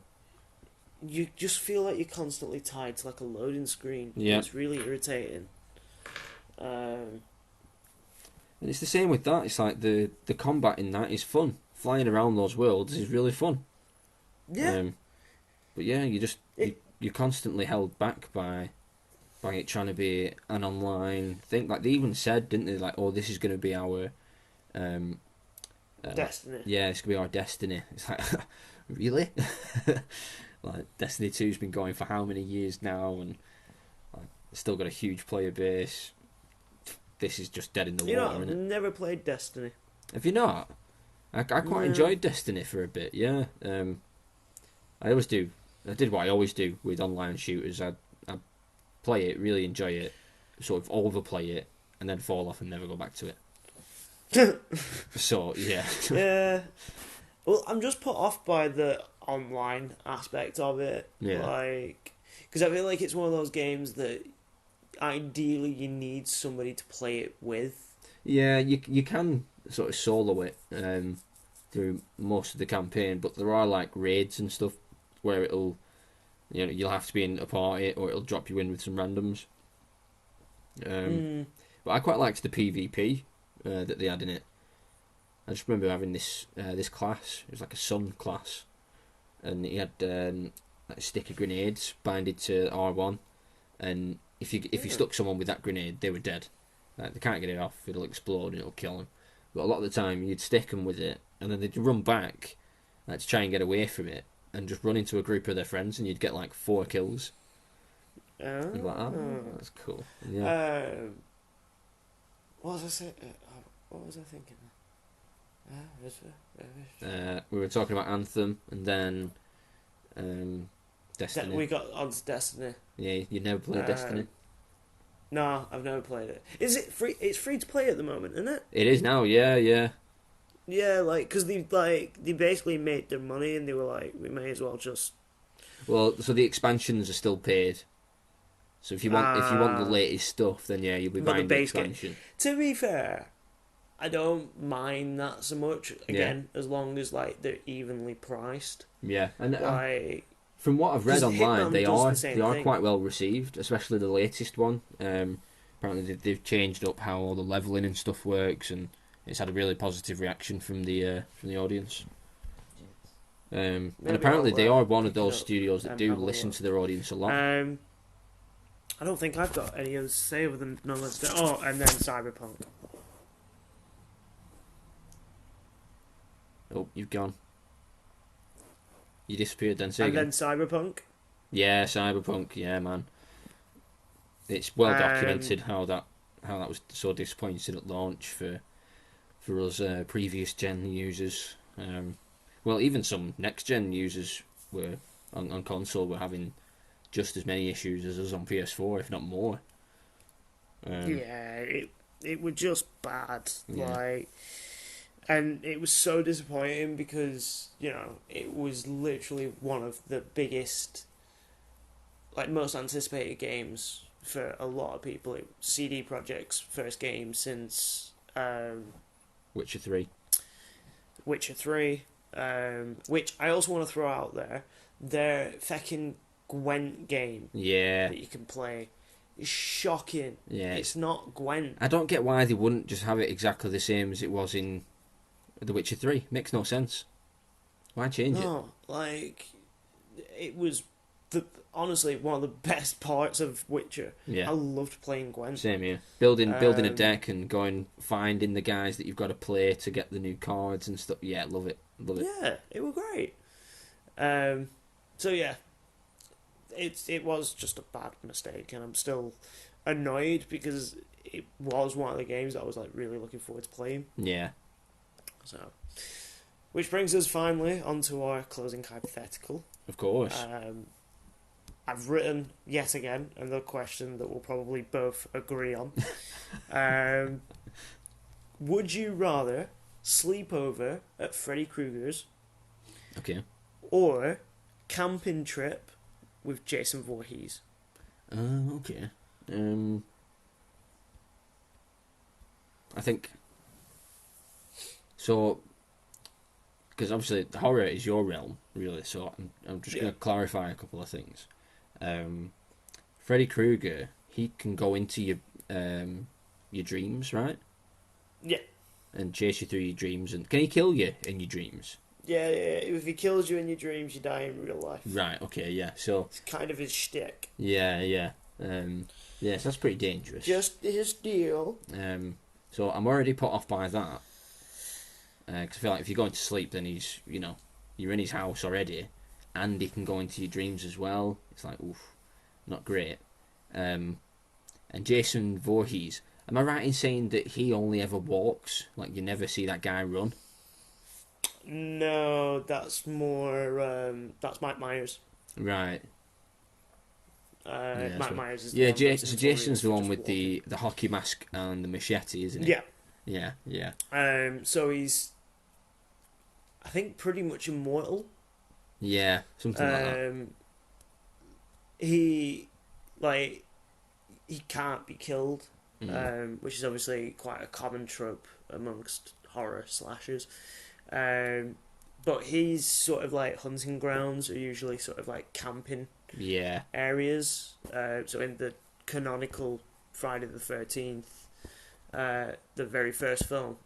You just feel like you're constantly tied to like a loading screen. Yeah. It's really irritating. And it's the same with that. It's like the combat in that is fun. Flying around those worlds is really fun. Yeah. But yeah, you're constantly held back by it trying to be an online thing. Like they even said, didn't they? Like, oh, this is going to be our Destiny. Yeah, it's going to be our destiny. It's like, really? Like Destiny 2's been going for how many years now, and like, it's still got a huge player base. This is just dead in the water, I've isn't it? never played Destiny. Have you not? I quite enjoyed Destiny for a bit. Yeah. I always do. I did what I always do with online shooters. I play it, really enjoy it, sort of overplay it, and then fall off and never go back to it. So yeah. Yeah. Well, I'm just put off by the online aspect of it. Yeah. Like, because I feel like it's one of those games that ideally you need somebody to play it with. Yeah, you can sort of solo it through most of the campaign, but there are like raids and stuff where it'll, you'll have to be in a party or it'll drop you in with some randoms. But I quite liked the PvP that they had in it. I just remember having this class. It was like a sun class, and he had like a stick of grenades binded to R1, and if you stuck someone with that grenade, they were dead. Like, they can't get it off; it'll explode and it'll kill them. But a lot of the time, you'd stick them with it, and then they'd run back, like, to try and get away from it, and just run into a group of their friends, and you'd get like 4 kills. And you're like, oh, that's cool. Yeah. What was I saying? What was I thinking? We were talking about Anthem, and then Destiny. We got on to Destiny. Yeah, you never played Destiny. No, I've never played it. Is it free? It's free to play at the moment, isn't it? It is now. Yeah. Yeah, like, because they basically made their money, and they were like, we may as well just. Well, so the expansions are still paid. So if you want the latest stuff, then yeah, you'll be buying the expansion. Game. To be fair, I don't mind that so much. Again, as long as like they're evenly priced. Yeah, and like, from what I've read online, they are thing. quite well received, especially the latest one. Apparently they've changed up how all the leveling and stuff works, and it's had a really positive reaction from the audience. And apparently they are one of those studios that do listen to their audience a lot. I don't think I've got any others to say other than Oh, and then Cyberpunk. Oh, you've gone. You disappeared then. Say and again. Then Cyberpunk. Yeah, Cyberpunk. Yeah, man. It's well documented how that was so disappointing at launch for us previous gen users. Well, even some next gen users were on console were having just as many issues as us on PS4, if not more. Yeah, it was just bad. Yeah. Like, and it was so disappointing because, it was literally one of the biggest, like, most anticipated games for a lot of people. It was CD Projekt's first game since Witcher 3. Witcher 3, which I also want to throw out there. Their feckin' Gwent game that you can play is shocking. Yeah, it's not Gwent. I don't get why they wouldn't just have it exactly the same as it was in The Witcher 3. Makes no sense. Why change it? No, like, it was honestly one of the best parts of Witcher. Yeah. I loved playing Gwent. Same here. Building a deck and going finding the guys that you've got to play to get the new cards and stuff. Yeah, love it. Yeah, it was great. So yeah. It was just a bad mistake, and I'm still annoyed because it was one of the games that I was like really looking forward to playing. Yeah. So, which brings us finally onto our closing hypothetical. Of course. I've written yet again another question that we'll probably both agree on. Would you rather sleep over at Freddy Krueger's? Okay. Or camping trip with Jason Voorhees? Okay. I think so, because obviously the horror is your realm, really. So I'm just going to clarify a couple of things. Freddy Krueger, he can go into your dreams, right? Yeah. And chase you through your dreams, and can he kill you in your dreams? Yeah. If he kills you in your dreams, you die in real life. Right. Okay. Yeah. So it's kind of his shtick. Yeah. Yes, that's pretty dangerous. Just his deal. So I'm already put off by that. Because I feel like if you're going to sleep, then he's, you're in his house already, and he can go into your dreams as well. It's like, oof, not great. And Jason Voorhees, am I right in saying that he only ever walks? Like, you never see that guy run? No, that's more, that's Mike Myers. Right. Mike Myers is so Jason's the one with the hockey mask and the machete, isn't he? Yeah. Yeah. So he's, I think, pretty much immortal. Yeah, something like that. He can't be killed, which is obviously quite a common trope amongst horror slashers. But his sort of like hunting grounds are usually sort of like camping areas. So in the canonical Friday the 13th, the very first film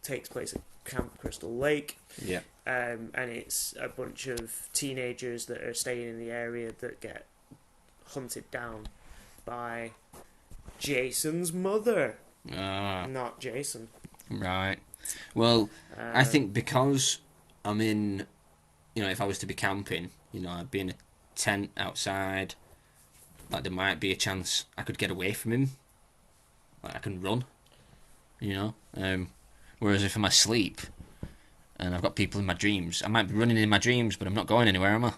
takes place at Camp Crystal Lake. Yeah. And it's a bunch of teenagers that are staying in the area that get hunted down by Jason's mother. Not Jason. Right. Well, I think because I'm in, if I was to be camping, I'd be in a tent outside. Like, there might be a chance I could get away from him. Like, I can run. Whereas if I'm asleep and I've got people in my dreams, I might be running in my dreams, but I'm not going anywhere, am I?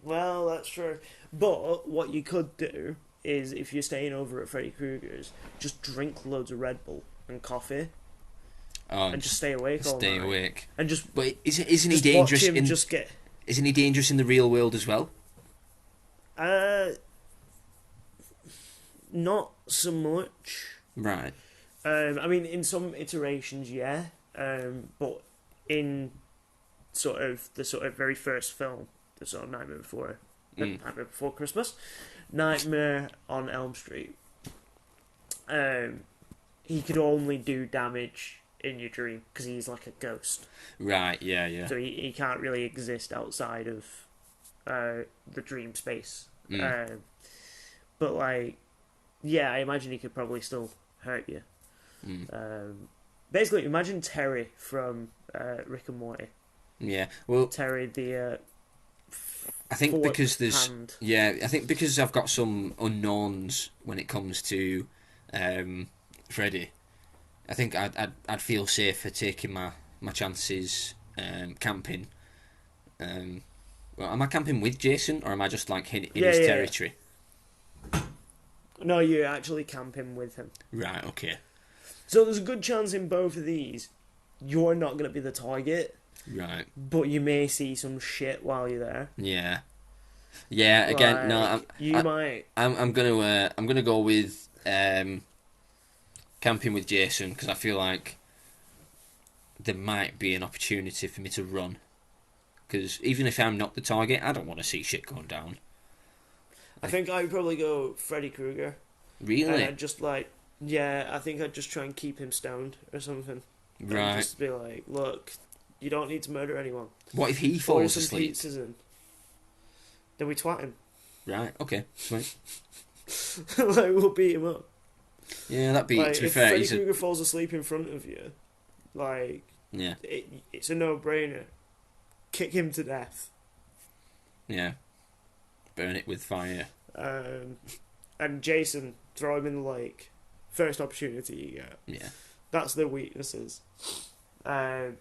Well, that's true. But what you could do is, if you're staying over at Freddy Krueger's, just drink loads of Red Bull and coffee. And just stay awake all night. Stay awake. And just. But isn't he dangerous? Isn't he dangerous in the real world as well? Not so much. Right. I mean, in some iterations, yeah. But in the very first film, the sort of Nightmare Before Christmas, Nightmare on Elm Street, he could only do damage in your dream because he's like a ghost. Right. Yeah. So he can't really exist outside of the dream space. But like, yeah, I imagine he could probably still hurt you. Basically, imagine Terry from Rick and Morty. Yeah, well, Terry the. I think because there's hand. I think because I've got some unknowns when it comes to Freddy. I think I'd feel safer taking my chances camping. Well, am I camping with Jason, or am I just like in his territory? No, you're actually camping with him. Right. Okay. So there's a good chance in both of these, you're not going to be the target. Right. But you may see some shit while you're there. Yeah. Yeah. Again, might. I'm gonna go with camping with Jason because I feel like there might be an opportunity for me to run. Because even if I'm not the target, I don't want to see shit going down. I think I'd probably go Freddy Krueger. Really? And I'd just I think I'd just try and keep him stoned or something. Right. And just be like, look, you don't need to murder anyone. What if he falls asleep? Pizzas in. Then we twat him. Right, okay, sweet. We'll beat him up. Yeah, that'd be, to be fair... If Freddy Krueger falls asleep in front of you, it's a no-brainer. Kick him to death. Yeah. Burn it with fire. And Jason, throw him in the lake. First opportunity you get. Yeah. That's their weaknesses. But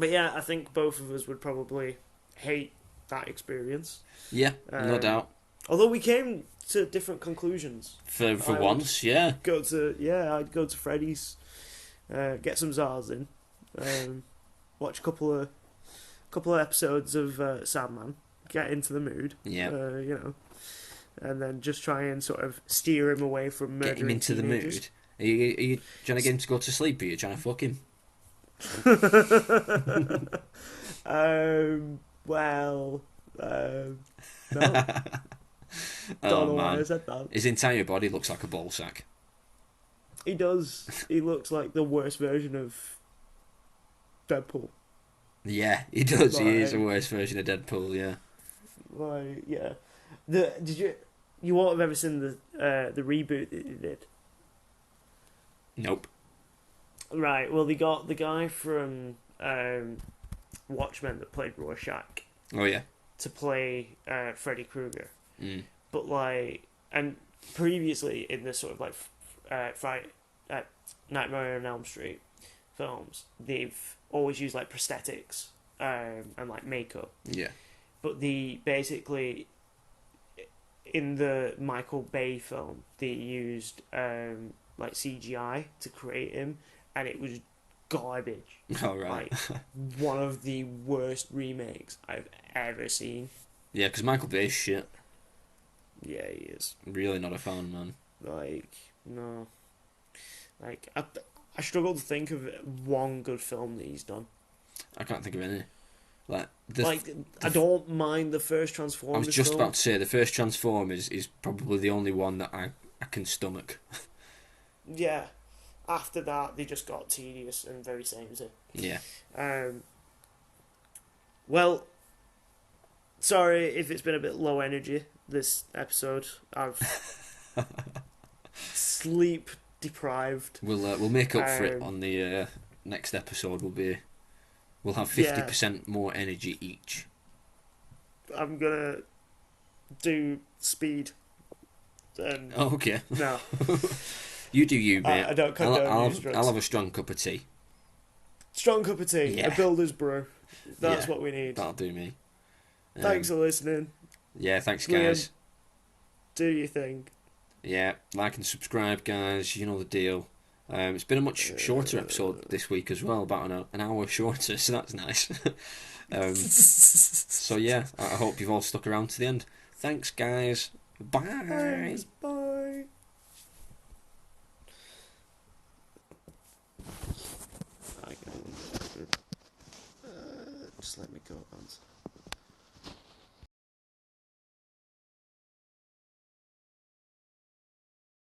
yeah, I think both of us would probably hate that experience. Yeah, no doubt. Although we came to different conclusions. For once, yeah. I'd go to Freddy's, get some Zars in, watch a couple of episodes of Sandman, get into the mood. Yeah. And then just try and sort of steer him away from murdering Get him into teenagers. the mood. Are you trying to get him to go to sleep, or are you trying to fuck him? No. Don't know why I said that. His entire body looks like a ball sack. He does. He looks like the worst version of Deadpool. Yeah, he does. He is the worst version of Deadpool. Yeah. Yeah. You won't have ever seen the reboot that they did? Nope. Right. Well, they got the guy from Watchmen that played Rorschach. Oh yeah. To play Freddy Krueger. Mm. But and previously in the sort of Nightmare on Elm Street films, they've always used prosthetics and makeup. Yeah. But basically in the Michael Bay film, they used CGI to create him, and it was garbage. Oh, right. One of the worst remakes I've ever seen. Yeah, because Michael Bay's shit. Yeah, he is. Really not a fan, man. No. I struggle to think of one good film that he's done. I can't think of any. Like, I don't mind the first I Transformers was just film. about to say the first Transformers is probably the only one that I can stomach. Yeah. After that, they just got tedious and very samey. Yeah. Well, sorry if it's been a bit low energy this episode. I've sleep deprived. We'll make up for it Um, on the next episode. We'll have Yeah. 50% more energy each. I'm gonna do speed. And Oh, okay. no, You do you, mate. I don't condone I'll these drugs. have a strong cup of tea. Strong cup of tea, Yeah. a builder's brew. That's Yeah, what we need. That'll do me. Thanks for listening. Yeah, thanks, Liam. guys. Do your thing. Yeah, like and subscribe, guys. You know the deal. It's been a much shorter episode this week as well, about an hour shorter, so that's nice. So yeah, I hope you've all stuck around to the end. Thanks, guys. Bye. Thanks, bye. Just let me go, Vance.